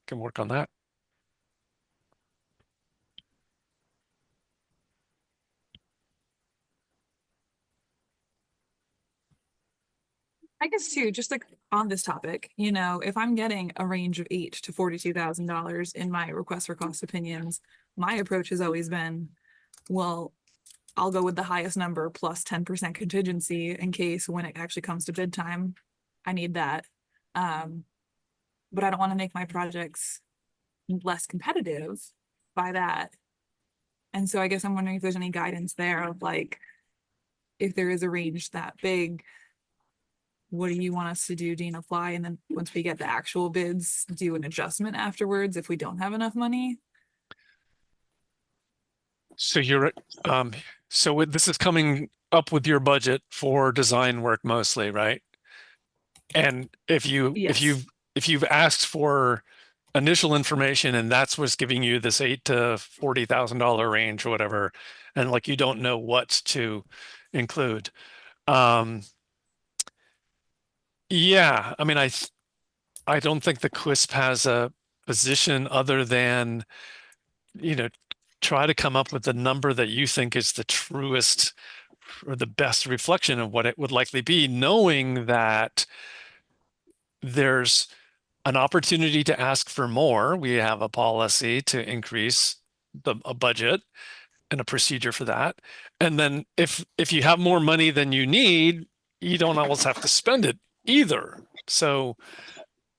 can work on that. I guess too, just like on this topic, you know, if I'm getting a range of $8,000 to $42,000 in my request for cost opinions, my approach has always been, well, I'll go with the highest number plus 10% contingency in case when it actually comes to bid time, I need that. But I don't want to make my projects less competitive by that. And so I guess I'm wondering if there's any guidance there of like, if there is a range that big, what do you want us to do, Dean, apply? And then once we get the actual bids, do an adjustment afterwards if we don't have enough money? So you're, this is coming up with your budget for design work mostly, right? And if Yes. you've asked for initial information and that's what's giving you this $8,000 to $40,000 range or whatever, and like you don't know what to include. Yeah, I mean, I don't think the QUISP has a position other than, try to come up with the number that you think is the truest or the best reflection of what it would likely be, knowing that there's an opportunity to ask for more. We have a policy to increase a budget and a procedure for that. And then if you have more money than you need, you don't always have to spend it either. So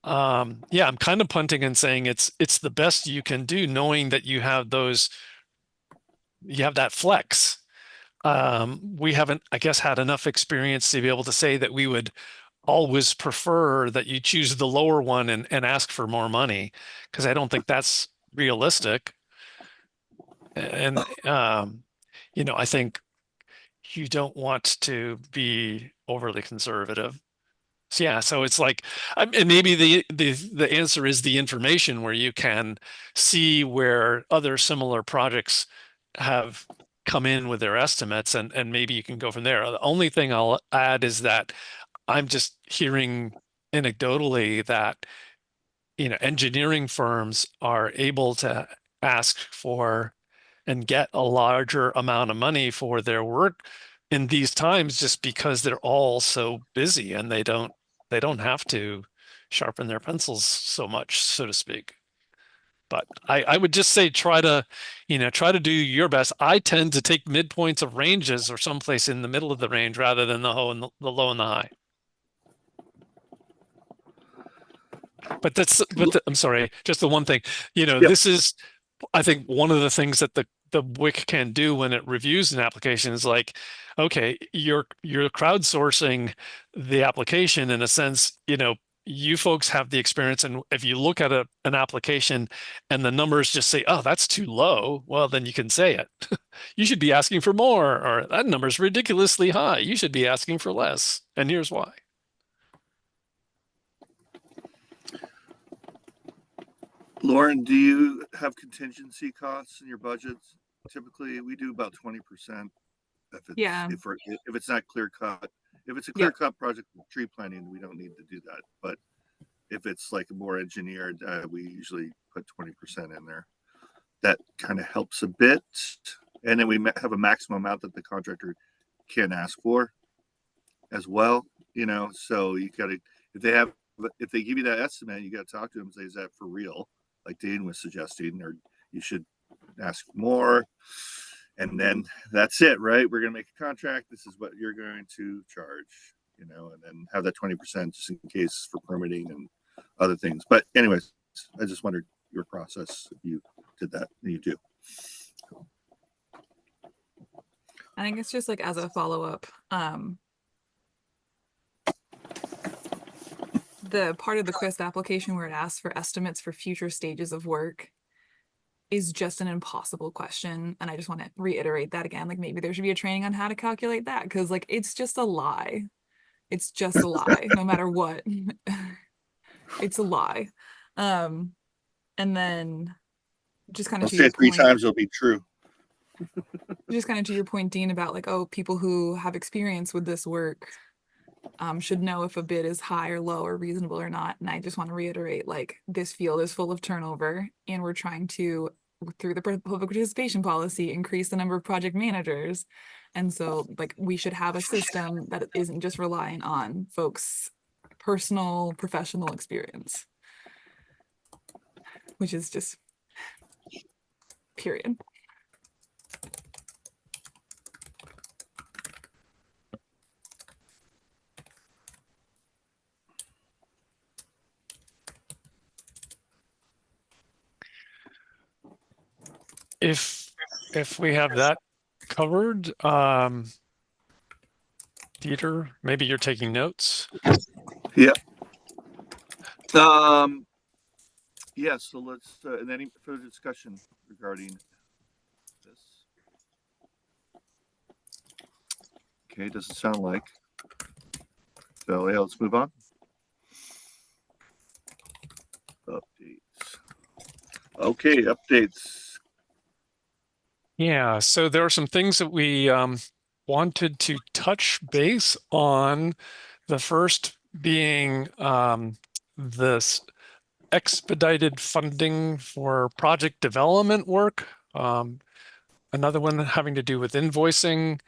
yeah, I'm kind of punting and saying it's the best you can do, knowing that you have that flex. We haven't, I guess, had enough experience to be able to say that we would always prefer that you choose the lower one and ask for more money, because I don't think that's realistic. And I think you don't want to be overly conservative. So yeah, so it's like, and maybe the answer is the information where you can see where other similar projects have come in with their estimates, and maybe you can go from there. The only thing I'll add is that I'm just hearing anecdotally that, engineering firms are able to ask for and get a larger amount of money for their work in these times, just because they're all so busy and they don't have to sharpen their pencils so much, so to speak. But I would just say try to do your best. I tend to take midpoints of ranges or someplace in the middle of the range rather than the low and the high. But I'm sorry, just the one thing, this is, I think, one of the things that the WIC can do when it reviews an application is like, okay, you're crowdsourcing the application in a sense, you folks have the experience, and if you look at an application and the numbers just say, oh, that's too low, well, then you can say it. You should be asking for more, or that number's ridiculously high. You should be asking for less, and here's why. Lauren, do you have contingency costs in your budgets? Typically, we do about 20%. If it's not clear cut. If it's a clear cut project with tree planting, we don't need to do that. But if it's like more engineered, we usually put 20% in there. That kind of helps a bit. And then we have a maximum amount that the contractor can ask for as well. So you got to, if they give you that estimate, you got to talk to them and say, is that for real? Like Dean was suggesting, or you should ask more. And then that's it, right? We're going to make a contract. This is what you're going to charge, and then have that 20% just in case for permitting and other things. But anyways, I just wondered your process, if you did that, and you do. I think it's just like as a follow-up, the part of the QUISP application where it asks for estimates for future stages of work is just an impossible question. And I just want to reiterate that again. Like, maybe there should be a training on how to calculate that, because like it's just a lie. It's just a lie, no matter what. It's a lie. And then just kind of say 3 times it'll be true. Just kind of to your point, Dean, about like, oh, people who have experience with this work should know if a bid is high or low or reasonable or not. And I just want to reiterate, like, this field is full of turnover, and we're trying to, through the public participation policy, increase the number of project managers. And so like we should have a system that isn't just relying on folks personal professional experience, which is just period. If we have that covered, Peter, maybe you're taking notes. Yeah. Yeah, so let's, and any further discussion regarding this? Okay, doesn't sound like. So yeah, let's move on. Updates. Okay, updates. Yeah, so there are some things that we wanted to touch base on. The first being this expedited funding for project development work. Another one having to do with invoicing.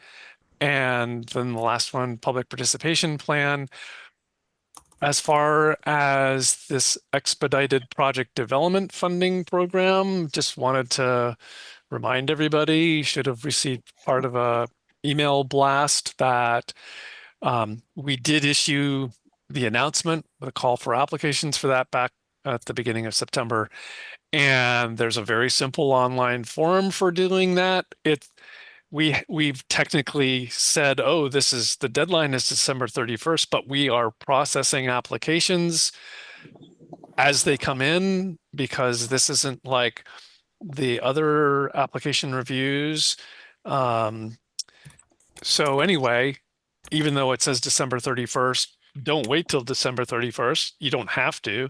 And then the last one, public participation plan. As far as this expedited project development funding program, just wanted to remind everybody, you should have received part of a email blast that we did issue the announcement, the call for applications for that back at the beginning of September. And there's a very simple online form for doing that. We've technically said, oh, this is the deadline is December 31st, but we are processing applications as they come in because this isn't like the other application reviews. So anyway, even though it says December 31st, don't wait till December 31st. You don't have to.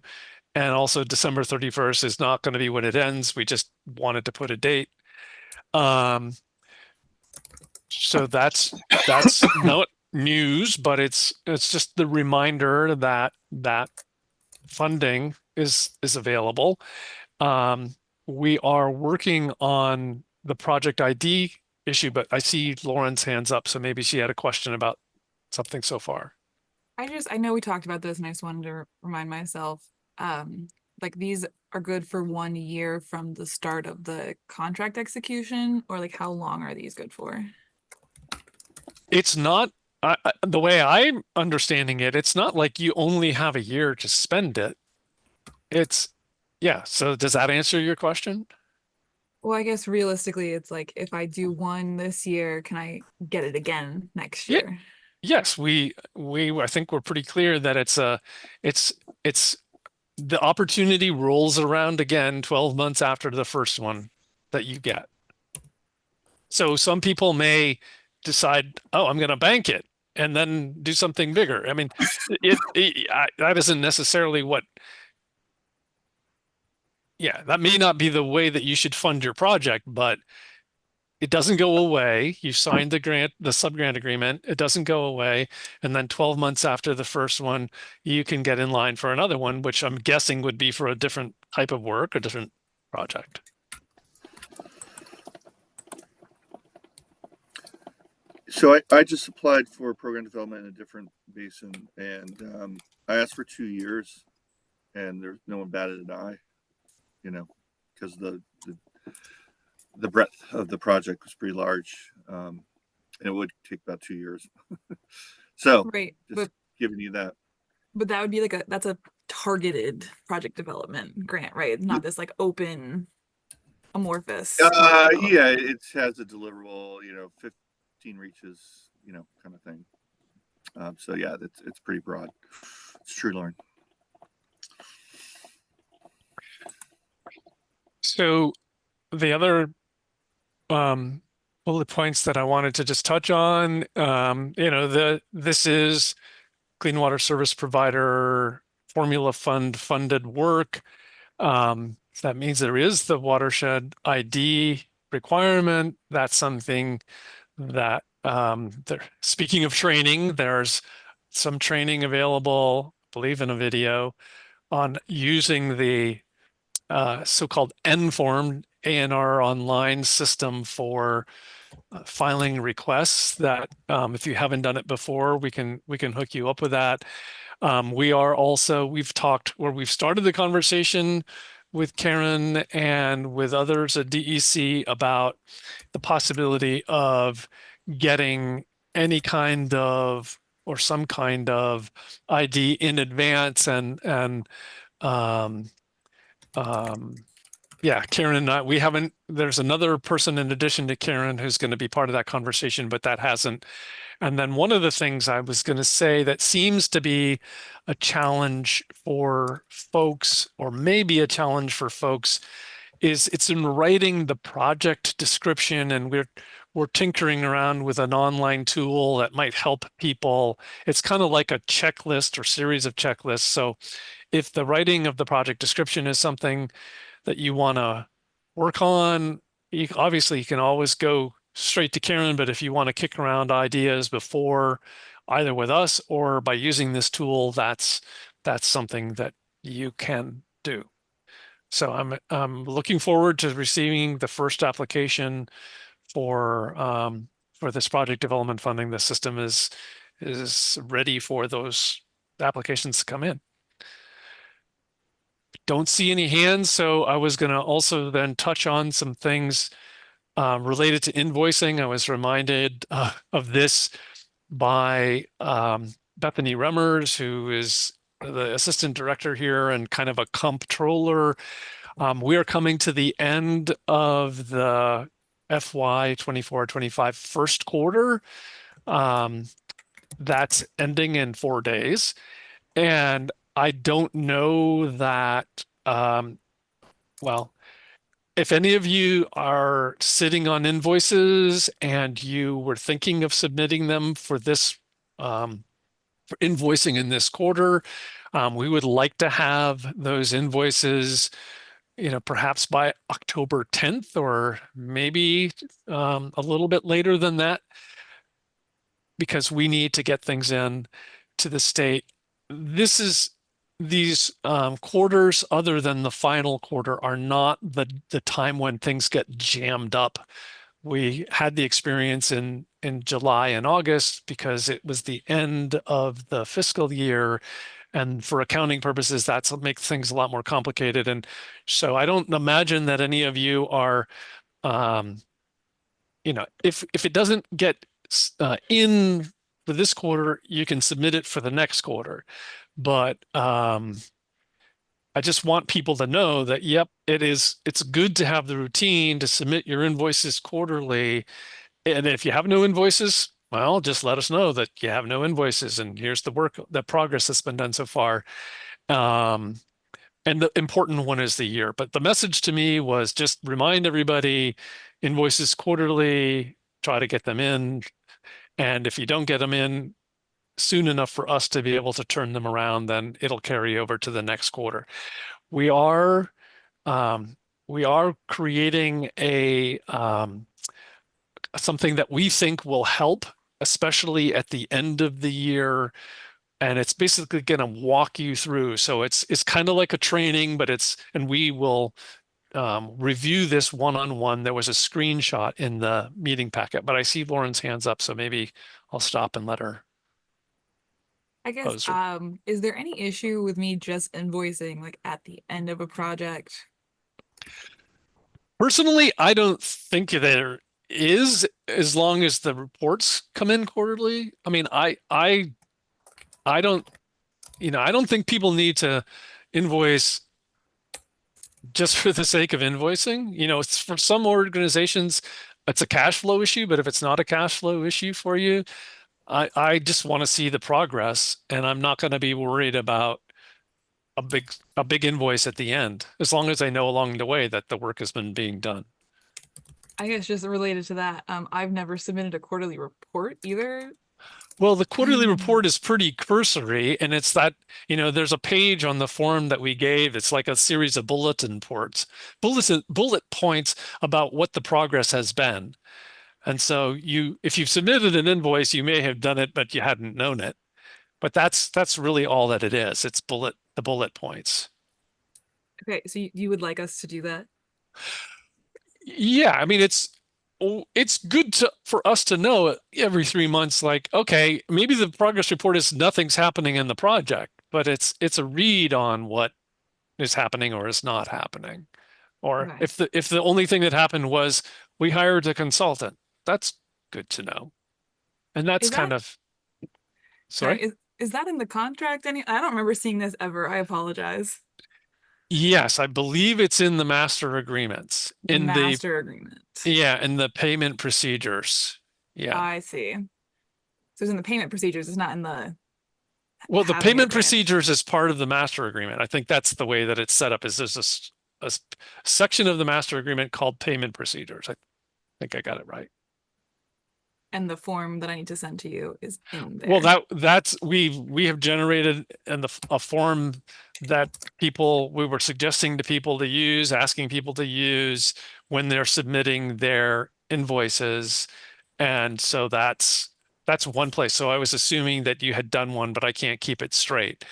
And also December 31st is not going to be when it ends. We just wanted to put a date. So that's not news, but it's just the reminder that that funding is available. We are working on the project ID issue, but I see Lauren's hands up, so maybe she had a question about something so far. I know we talked about this and I just wanted to remind myself, like these are good for 1 year from the start of the contract execution, or like how long are these good for? It's not, the way I'm understanding it, it's not like you only have a year to spend it. Yeah. So does that answer your question? Well, I guess realistically, it's like if I do one this year, can I get it again next Yeah. year? Yes, I think we're pretty clear that it's the opportunity rolls around again 12 months after the first one that you get. So some people may decide, oh, I'm going to bank it and then do something bigger. I mean, that isn't necessarily that may not be the way that you should fund your project, but it doesn't go away. You signed the sub-grant agreement. It doesn't go away. And then 12 months after the first one, you can get in line for another one, which I'm guessing would be for a different type of work, a different project. So I just applied for program development in a different basin, and I asked for 2 years, and there's no one batted an eye, because the breadth of the project was pretty large, and it would take about 2 years. So Right, just giving you that. but that would be like that's a targeted project development grant, right? It's not this like open amorphous. Yeah, it has a deliverable, 15 reaches, kind of thing. So yeah, it's pretty broad. It's true, Lauren. So the other bullet points that I wanted to just touch on, this is Clean Water Service Provider Formula Fund funded work. That means there is the watershed ID requirement. That's something that, speaking of training, there's some training available, I believe in a video, on using the so-called N-form ANR online system for filing requests that if you haven't done it before, we can hook you up with that. We've started the conversation with Karen and with others at DEC about the possibility of getting any kind of or some kind of ID in advance um, yeah, Karen and I, there's another person in addition to Karen who's going to be part of that conversation, but that hasn't. And then one of the things I was going to say that seems to be a challenge for folks, or maybe a challenge for folks, is it's in writing the project description, and we're tinkering around with an online tool that might help people. It's kind of like a checklist or series of checklists. So if the writing of the project description is something that you want to work on, obviously you can always go straight to Karen, but if you want to kick around ideas before, either with us or by using this tool, that's something that you can do. So I'm looking forward to receiving the first application for this project development funding. The system is ready for those applications to come in. Don't see any hands, so I was going to also then touch on some things related to invoicing. I was reminded of this by Bethany Remmers, who is the assistant director here and kind of a comptroller. We are coming to the end of the FY 24-25 first quarter. That's ending in 4 days. And I don't know that, well, if any of you are sitting on invoices and you were thinking of submitting them for this, for invoicing in this quarter, we would like to have those invoices, perhaps by October 10th, or maybe a little bit later than that, because we need to get things in to the state. These quarters, other than the final quarter, are not the time when things get jammed up. We had the experience in July and August because it was the end of the fiscal year, and for accounting purposes, that's what makes things a lot more complicated. And so I don't imagine that any of you are, if it doesn't get in for this quarter, you can submit it for the next quarter. But I just want people to know that, yep, it's good to have the routine to submit your invoices quarterly. And if you have no invoices, well, just let us know that you have no invoices, and here's the progress that's been done so far. And the important one is the year. But the message to me was just remind everybody, invoices quarterly, try to get them in. And if you don't get them in soon enough for us to be able to turn them around, then it'll carry over to the next quarter. We are creating something that we think will help, especially at the end of the year. And it's basically going to walk you through. So it's kind of like a training, but and we will review this one-on-one. There was a screenshot in the meeting packet, but I see Lauren's hands up, so maybe I'll stop and let her. I guess, is there any issue with me just invoicing like at the end of a project? Personally, I don't think there is, as long as the reports come in quarterly. I mean, I don't think people need to invoice just for the sake of invoicing. It's for some organizations, it's a cash flow issue, but if it's not a cash flow issue for you, I just want to see the progress, and I'm not going to be worried about a big invoice at the end, as long as I know along the way that the work has been being done. I guess just related to that, I've never submitted a quarterly report either. Well, the quarterly report is pretty cursory, and it's that, there's a page on the form that we gave. It's like a series of bullet points about what the progress has been. And so if you've submitted an invoice, you may have done it, but you hadn't known it. But that's really all that it is. It's the bullet points. Okay, so you would like us to do that? Yeah, I mean, it's good for us to know every 3 months, like, okay, maybe the progress report is nothing's happening in the project, but it's a read on what is happening or is not happening. Or Okay. if the only thing that happened was we hired a consultant, that's good to know. And that's Is kind that- of, Sorry, sorry? is that in the contract? I don't remember seeing this ever. I apologize. Yes, I believe it's in the master agreements, The in the, master agreement. yeah, in the payment procedures. Yeah. I see. So it's in the payment procedures. It's not in the Well, the having a payment grant. procedures is part of the master agreement. I think that's the way that it's set up, is there's a section of the master agreement called payment procedures. I think I got it right. And the form that I need to send to you is in there. Well, that's we have generated a form that we were suggesting to people to use, asking people to use when they're submitting their invoices. And so that's one place. So I was assuming that you had done one, but I can't keep it straight.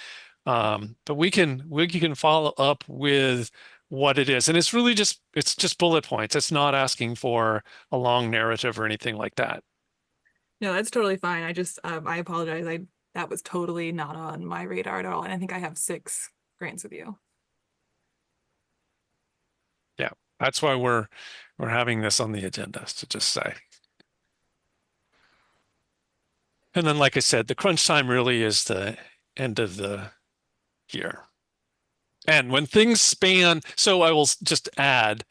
But we can follow up with what it is. And it's really it's just bullet points. It's not asking for a long narrative or anything like that. No, that's totally fine. I just I apologize. That was totally not on my radar at all. And I think I have 6 grants with you. Yeah, that's why we're having this on the agenda, to just say. And then, like I said, the crunch time really is the end of the year. And when things span, so I will just add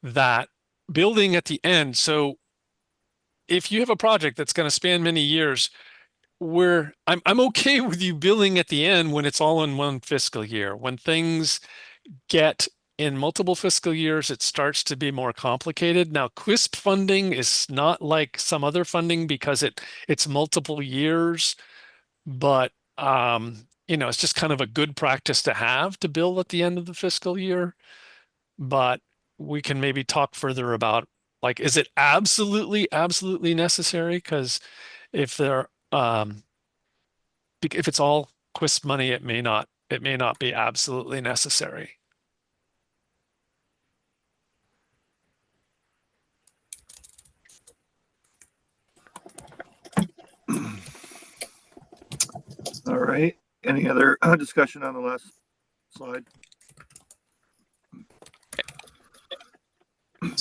that building at the end. So if you have a project that's going to span many years, I'm okay with you billing at the end when it's all in one fiscal year. When things get in multiple fiscal years, it starts to be more complicated. Now, QUISP funding is not like some other funding because it's multiple years, but it's just kind of a good practice to have to bill at the end of the fiscal year. But we can maybe talk further about, like, is it absolutely necessary? Because if if it's all QUISP money, it may not be absolutely necessary. All right. Any other discussion on the last slide?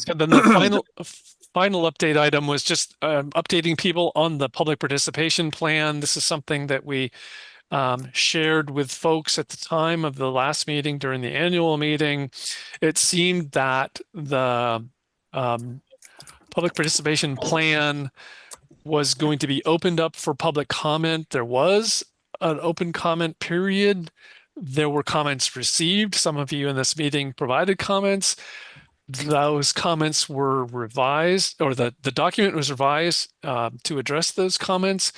And then the final update item was just updating people on the public participation plan. This is something that we shared with folks at the time of the last meeting during the annual meeting. It seemed that the public participation plan was going to be opened up for public comment. There was an open comment period. There were comments received. Some of you in this meeting provided comments. Those comments were revised, or the document was revised to address those comments.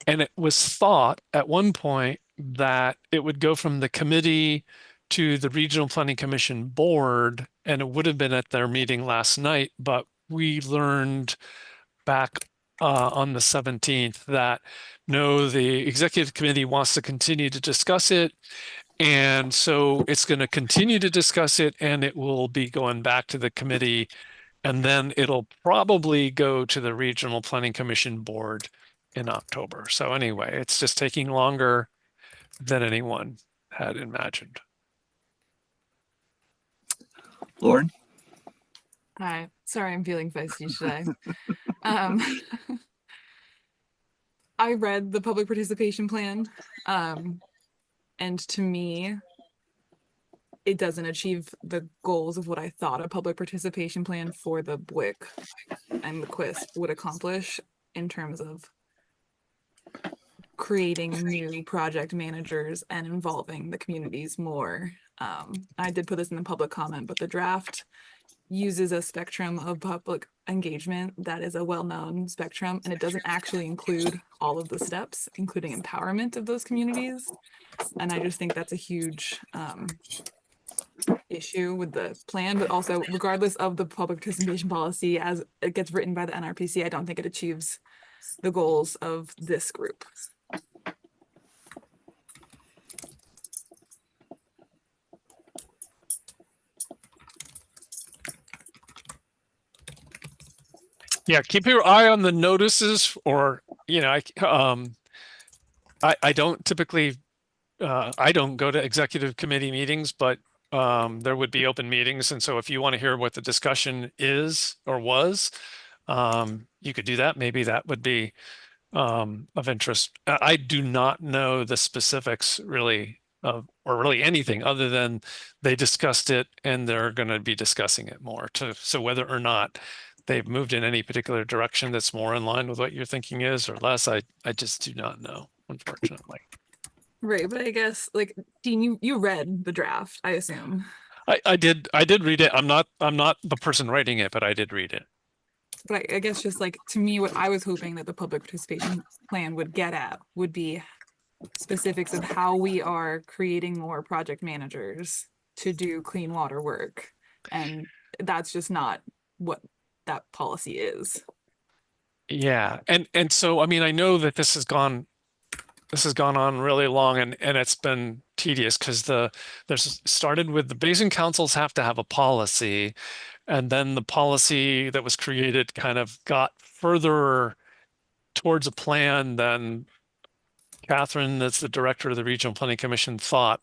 And it was thought at one point that it would go from the committee to the Regional Planning Commission board, and it would have been at their meeting last night, but we learned back on the 17th that no, the executive committee wants to continue to discuss it. And so it's going to continue to discuss it, and it will be going back to the committee, and then it'll probably go to the Regional Planning Commission board in October. So anyway, it's just taking longer than anyone had imagined. Lauren? Hi. Sorry, I'm feeling feisty today. I read the public participation plan. And to me, it doesn't achieve the goals of what I thought a public participation plan for the BWIC and the QUISP would accomplish in terms of creating new project managers and involving the communities more. I did put this in the public comment, but the draft uses a spectrum of public engagement that is a well-known spectrum, and it doesn't actually include all of the steps, including empowerment of those communities. And I just think that's a huge issue with the plan, but also regardless of the public participation policy as it gets written by the NRPC, I don't think it achieves the goals of this group. Yeah, keep your eye on the notices, or I don't typically I don't go to executive committee meetings, but there would be open meetings, and so if you want to hear what the discussion is or was, you could do that. Maybe that would be of interest. I do not know the specifics really of, or really anything other than they discussed it and they're going to be discussing it more too. So whether or not they've moved in any particular direction that's more in line with what your thinking is or less, I just do not know, unfortunately. Right, but I guess like Dean, you read the draft, I assume. I did read it. I'm not the person writing it, but I did read it. But I guess just like to me, what I was hoping that the public participation plan would get at would be specifics of how we are creating more project managers to do clean water work. And that's just not what that policy is. Yeah, and so I mean I know that this has gone on really long and it's been tedious because there's started with the basin councils have to have a policy, and then the policy that was created kind of got further towards a plan than Catherine, that's the director of the Regional Planning Commission, thought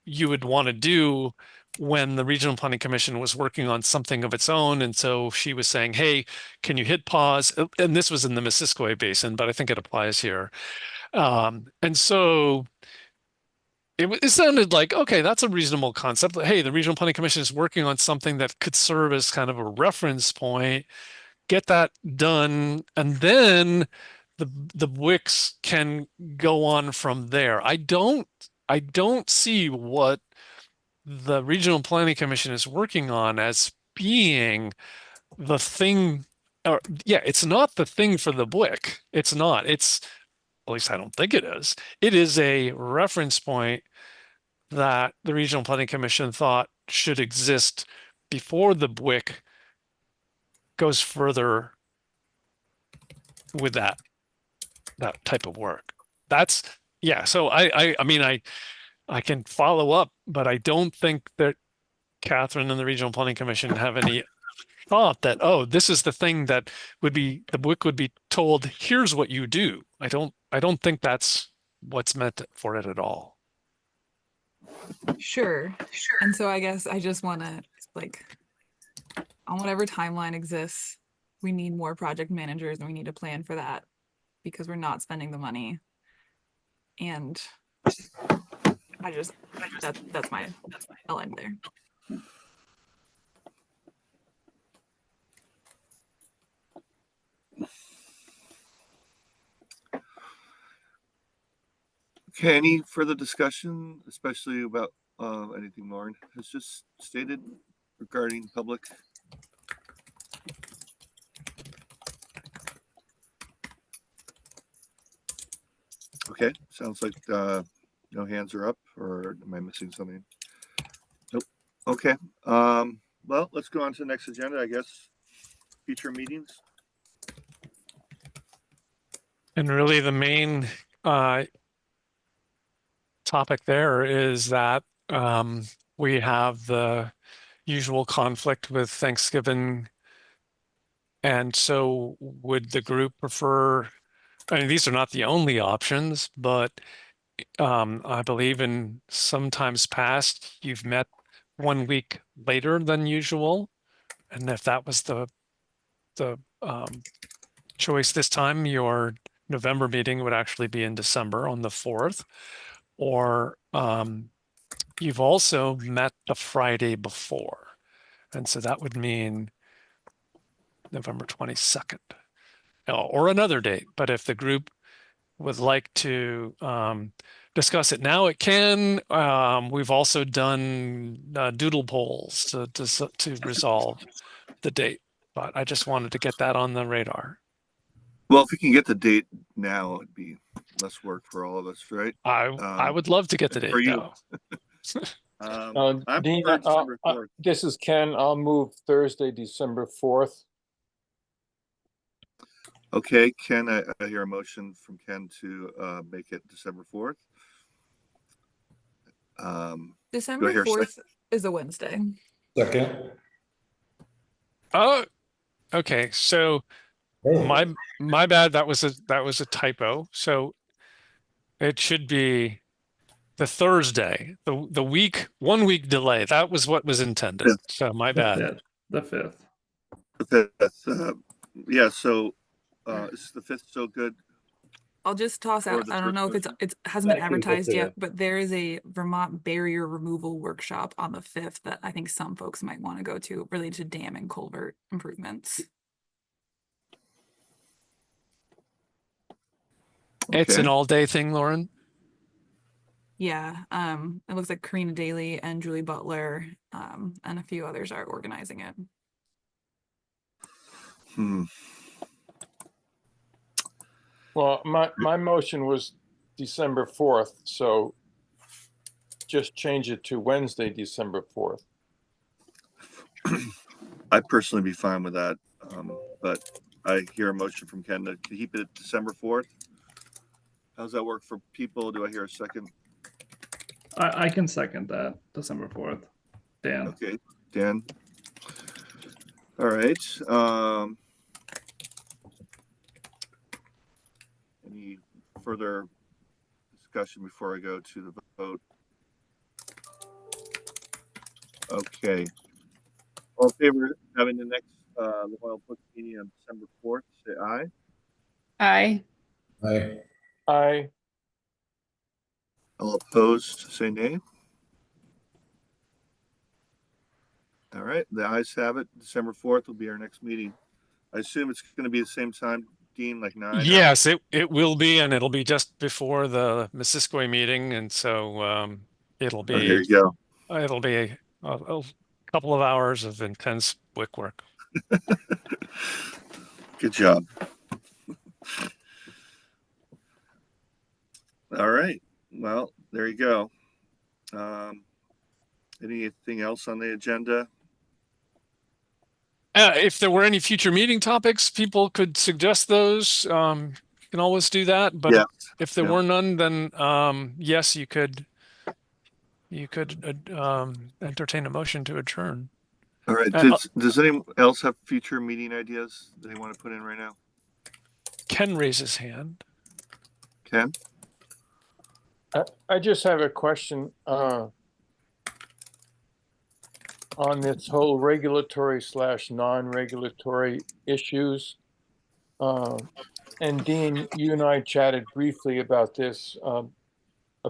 you would want to do when the Regional Planning Commission was working on something of its own. And so she was saying, hey, can you hit pause? And this was in the Missisquoi Basin, but I think it applies here. And so it sounded like, okay, that's a reasonable concept. Hey, the Regional Planning Commission is working on something that could serve as kind of a reference point. Get that done, and then the WICs can go on from there. I don't see what the Regional Planning Commission is working on as being the thing, or yeah, it's not the thing for the WIC. It's not. It's, at least I don't think it is. It is a reference point that the Regional Planning Commission thought should exist before the WIC goes further with that type of work. That's, yeah. So I mean, I can follow up, but I don't think that Catherine and the Regional Planning Commission have any thought that, oh, this is the thing that would be, the WIC would be told, here's what you do. I don't think that's what's meant for it at all. Sure. And so I guess I just want to like, on whatever timeline exists, we need more project managers and we need a plan for that because we're not spending the money. And that's my I'll end there. Okay, any further discussion, especially about anything Lauren has just stated regarding public? Okay, sounds like no hands are up, or am I missing something? Nope. Okay, well, let's go on to the next agenda, I guess. Future meetings. And really the main topic there is that we have the usual conflict with Thanksgiving. And so would the group prefer, I mean, these are not the only options, but I believe in sometimes past, you've met 1 week later than usual. And if that was the choice this time, your November meeting would actually be in December on the 4th. Or you've also met the Friday before. And so that would mean November 22nd or another date. But if the group would like to discuss it now, it can. We've also done doodle polls to resolve the date, but I just wanted to get that on the radar. Well, if we can get the date now, it'd be less work for all of us, right? I would love to get the date for you. now. I'm Dean, for December 4th. this is Ken. I'll move Thursday, December 4th. Okay, Ken, I hear a motion from Ken to make it December 4th. December 4th is a Wednesday. Second. Oh, Okay, so my bad. That was a typo. So it should be the Thursday, the week, 1 week delay. That was what was intended. Fifth. So my The bad. fifth. The fifth. The fifth, yeah, so, is the fifth still good? I'll just toss Or out, the I don't third know if motion? it's hasn't been I can advertised consider yet, it. but there is a Vermont barrier removal workshop on the 5th that I think some folks might want to go to related to dam and culvert improvements. It's an Okay. all-day thing, Lauren. Yeah, it looks like Karina Daly and Julie Butler, and a few others are organizing it. Well, my motion was December 4th, so just change it to Wednesday, December 4th. I'd personally be fine with that, but I hear a motion from Ken to keep it December 4th. How's that work for people? Do I hear a second? I can second that. December 4th. Dan. Okay, Dan. All right. Any further discussion before I go to the vote? Okay. All in favor of having the next Lamoille Basin meeting on December 4th, say aye. Aye. I All opposed, say nay. All right, the ayes have it. December 4th will be our next meeting. I assume it's going to be the same time, Dean, like 9? Yes, it will be, and it'll be just before the Missisquoi meeting, and so it'll Oh, there be you go. a couple of hours of intense wick work. Good job. All right. Well, there you go. Anything else on the agenda? If there were any future meeting topics, people could suggest those. You can always do that, but Yeah. if there Yeah. were none, then yes, you could entertain a motion to adjourn. All right. Does anyone else have future meeting ideas that they want to put in right now? Ken raise his hand. Ken? I just have a question on this whole regulatory / non-regulatory issues. And Dean, you and I chatted briefly about this, a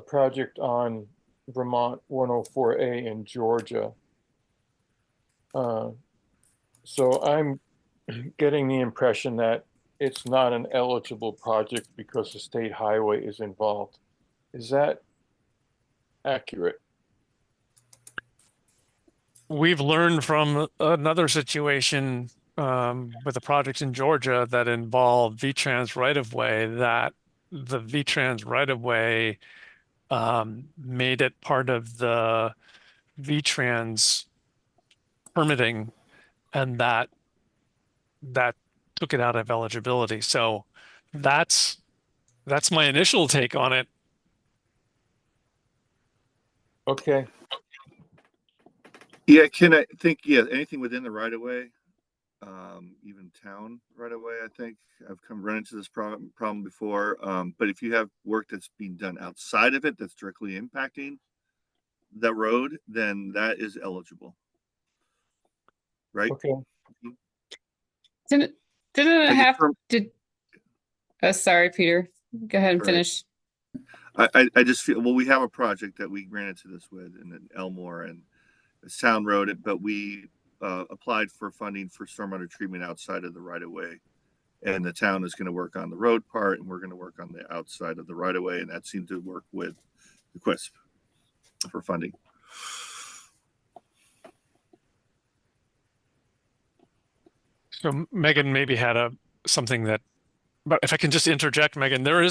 project on Vermont 104A in Georgia. So I'm getting the impression that it's not an eligible project because the state highway is involved. Is that accurate? We've learned from another situation with a project in Georgia that involved VTrans right-of-way that the VTrans right-of-way made it part of the VTrans permitting, and that took it out of eligibility. So that's my initial take on it. Okay. Yeah, Ken, I think, anything within the right of way, even town right of way, I think I've run into this problem before. But if you have work that's being done outside of it, that's directly impacting the road, then that is eligible. Right? Okay. Didn't it Like have to? Sorry, Peter. Go ahead and Right. finish. I just feel, well, we have a project that we granted to this with in Elmore, and it's town road, but we applied for funding for stormwater treatment outside of the right of way. And the town is going to work on the road part, and we're going to work on the outside of the right of way. And that seemed to work with the QUISP for funding. So Megan maybe had something that, but if I can just interject, Megan, there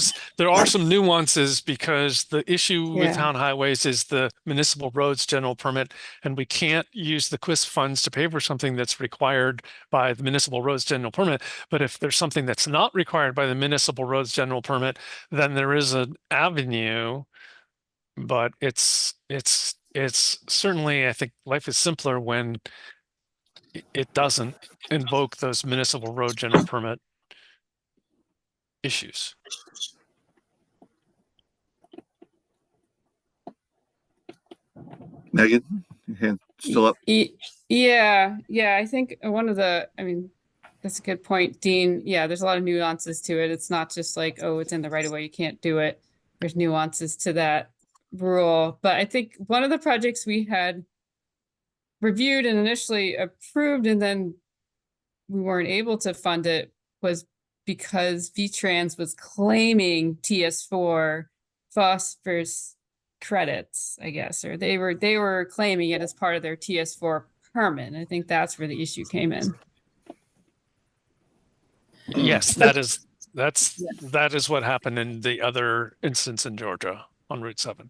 are some nuances because the issue with Yeah. town highways is the municipal roads general permit, and we can't use the QUISP funds to pay for something that's required by the municipal roads general permit. But if there's something that's not required by the municipal roads general permit, then there is an avenue. But it's certainly, I think life is simpler when it doesn't invoke those municipal road general permit issues. Megan, your hand still up? Yeah, I think one of the, I mean, that's a good point, Dean. Yeah, there's a lot of nuances to it. It's not just like, oh, it's in the right of way, you can't do it. There's nuances to that rule. But I think one of the projects we had reviewed and initially approved, and then we weren't able to fund it, was because VTrans was claiming TS4 phosphorus credits, I guess, or they were claiming it as part of their TS4 permit. I think that's where the issue came in. Yes, that is what happened in the other instance in Georgia on Route 7.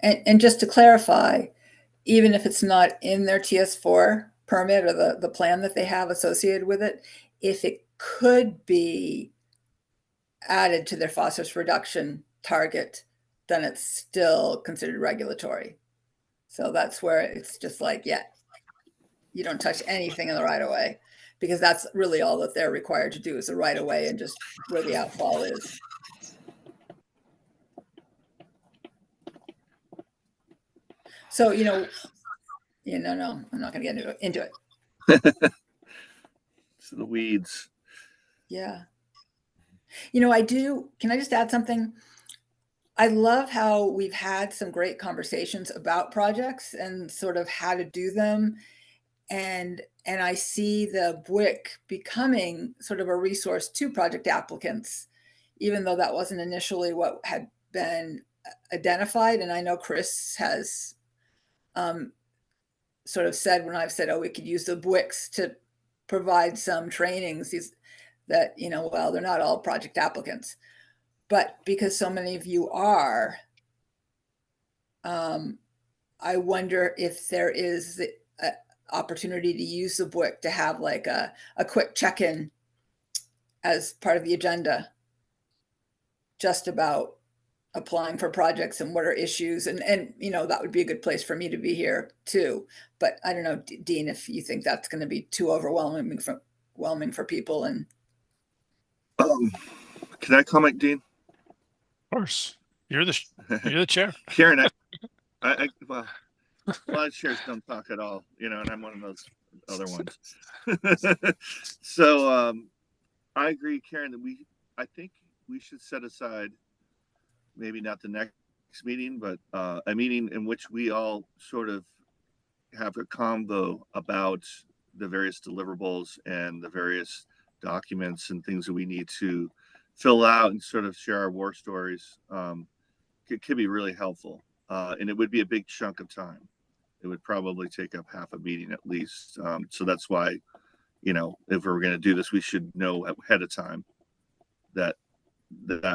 And just to clarify, even if it's not in their TS4 permit or the plan that they have associated with it, if it could be added to their phosphorus reduction target, then it's still considered regulatory. So that's where it's just like, yeah, you don't touch anything in the right of way, because that's really all that they're required to do is the right of way and just where the outfall is. So, no, I'm not going to get into it. To the weeds. Yeah. Can I just add something? I love how we've had some great conversations about projects and sort of how to do them. And I see the BWQ becoming sort of a resource to project applicants, even though that wasn't initially what had been identified. And I know Chris has sort of said, when I've said, oh, we could use the BWQs to provide some trainings, that, well, they're not all project applicants, but because so many of you are, I wonder if there is the opportunity to use the BWQ to have like a quick check-in as part of the agenda, just about applying for projects and what are issues, and that would be a good place for me to be here too. But I don't know, Dean, if you think that's going to be too overwhelming for people. And can I comment, Dean? Of course, you're the chair. Karen, well, a lot of chairs don't talk at all, and I'm one of those other ones. So I agree, Karen, that I think we should set aside, maybe not the next meeting, but a meeting in which we all sort of have a combo about the various deliverables and the various documents and things that we need to fill out and sort of share our war stories. It could be really helpful. And it would be a big chunk of time. It would probably take up half a meeting at least. So that's why, if we're going to do this, we should know ahead of time that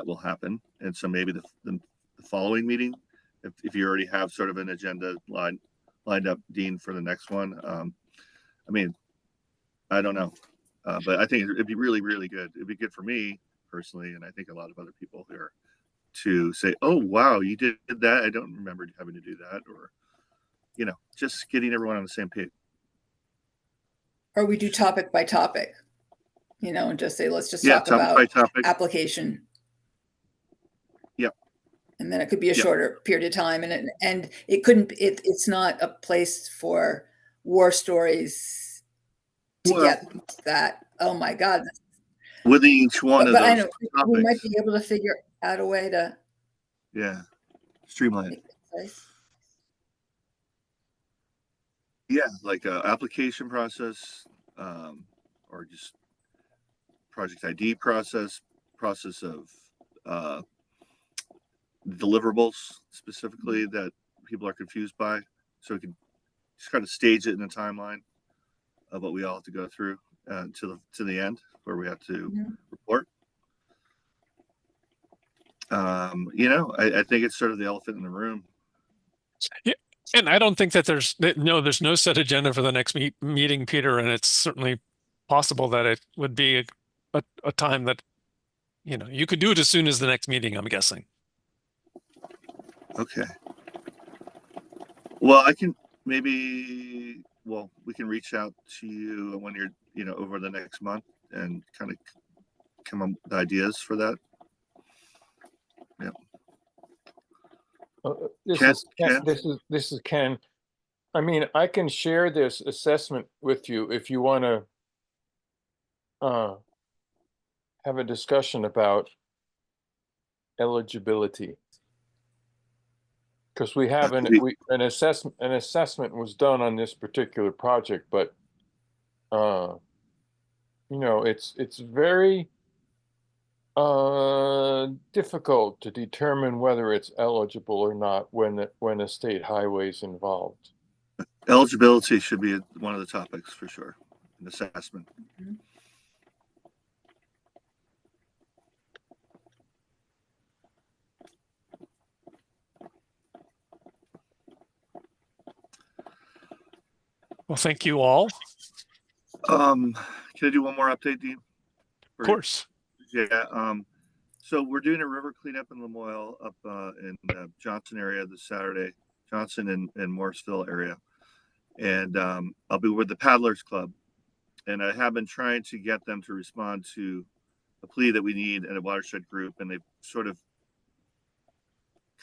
will happen. And so maybe the following meeting, if you already have sort of an agenda lined up, Dean, for the next one. I don't know, but I think it'd be really, really good. It'd be good for me personally, and I think a lot of other people here, to say, oh, wow, you did that. I don't remember having to do that. Or, just getting everyone on the same page. Or we do topic by topic, and just say, let's just talk about application. Yep. And then it could be a shorter period of time. And it couldn't, it's not a place for war stories to get that. Oh my God. With each one of those I know topics, we might be able to figure out a way to streamline it. Yeah, like application process, or just project ID process of deliverables specifically that people are confused by, so we can just kind of stage it in a timeline of what we all have to go through to the end where we have to report. I think it's sort of the elephant in the room. Yeah. And I don't think that there's no set agenda for the next meeting, Peter, and it's certainly possible that it would be a time that, you could do it as soon as the next meeting, I'm guessing. Okay. Well, I can maybe well, we can reach out to you when you're, over the next month and kind of come up with ideas for that. Yeah. Ken, This is Ken. I mean, I can share this assessment with you if you want to have a discussion about eligibility. Because we have an assessment was done on this particular project, but it's very difficult to determine whether it's eligible or not when a state highway is involved. eligibility should be one of the topics for sure, an assessment. Well, thank you all. Can I do one more update, Dean? Of course. Yeah. So we're doing a river cleanup in Lamoille up in the Johnson area this Saturday, Johnson and Morrisville area. And I'll be with the Paddlers Club. And I have been trying to get them to respond to a plea that we need in a watershed group. And they've sort of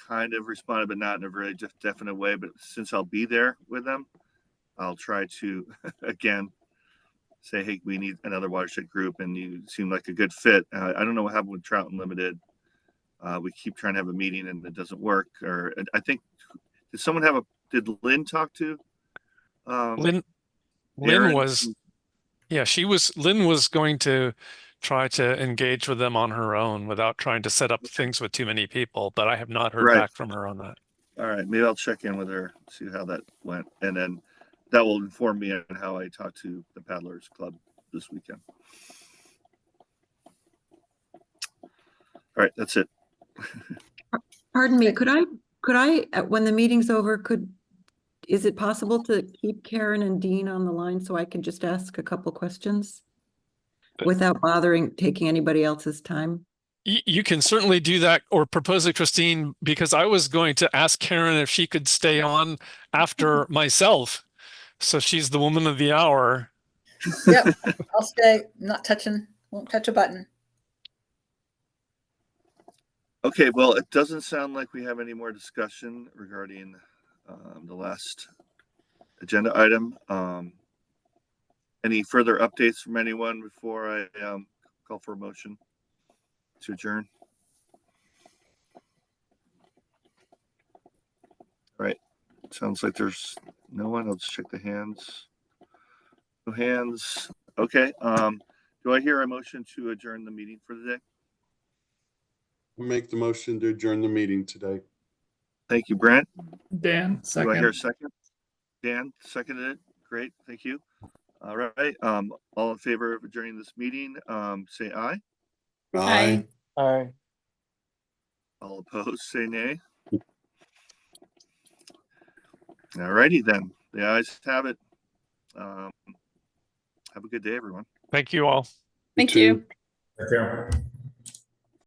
kind of responded, but not in a very definite way. But since I'll be there with them, I'll try to, again, say, hey, we need another watershed group, and you seem like a good fit. I don't know what happened with Trout Unlimited. We keep trying to have a meeting, and it doesn't work. Or I think, did Lynn talk to? Lynn Aaron? was, yeah, Lynn was going to try to engage with them on her own without trying to set up things with too many people, but I have not heard Right. back from her on that. All right, maybe I'll check in with her, see how that went, and then that will inform me on how I talk to the Paddlers Club this weekend. All right, that's it. Pardon me, could I, when the meeting's over, is it possible to keep Karen and Dean on the line so I can just ask a couple questions without taking anybody else's time? You can certainly do that or propose it, Christine, because I was going to ask Karen if she could stay on after myself. So she's the woman of the hour. Yep, I'll stay. Won't touch a button. Okay, well, it doesn't sound like we have any more discussion regarding the last agenda item. Any further updates from anyone before I call for a motion to adjourn? All right, sounds like there's no one. I'll just check the hands. No hands. Okay. Do I hear a motion to adjourn the meeting for the day? Make the motion to adjourn the meeting today. Thank you, Brent. Dan, Do I hear a second. second? Dan seconded it. Great. Thank you. All right. All in favor of adjourning this meeting, say aye. Aye. Aye. All opposed, say nay. All righty then. The ayes have it. Have a good day, everyone. Thank you all. Thank too. you.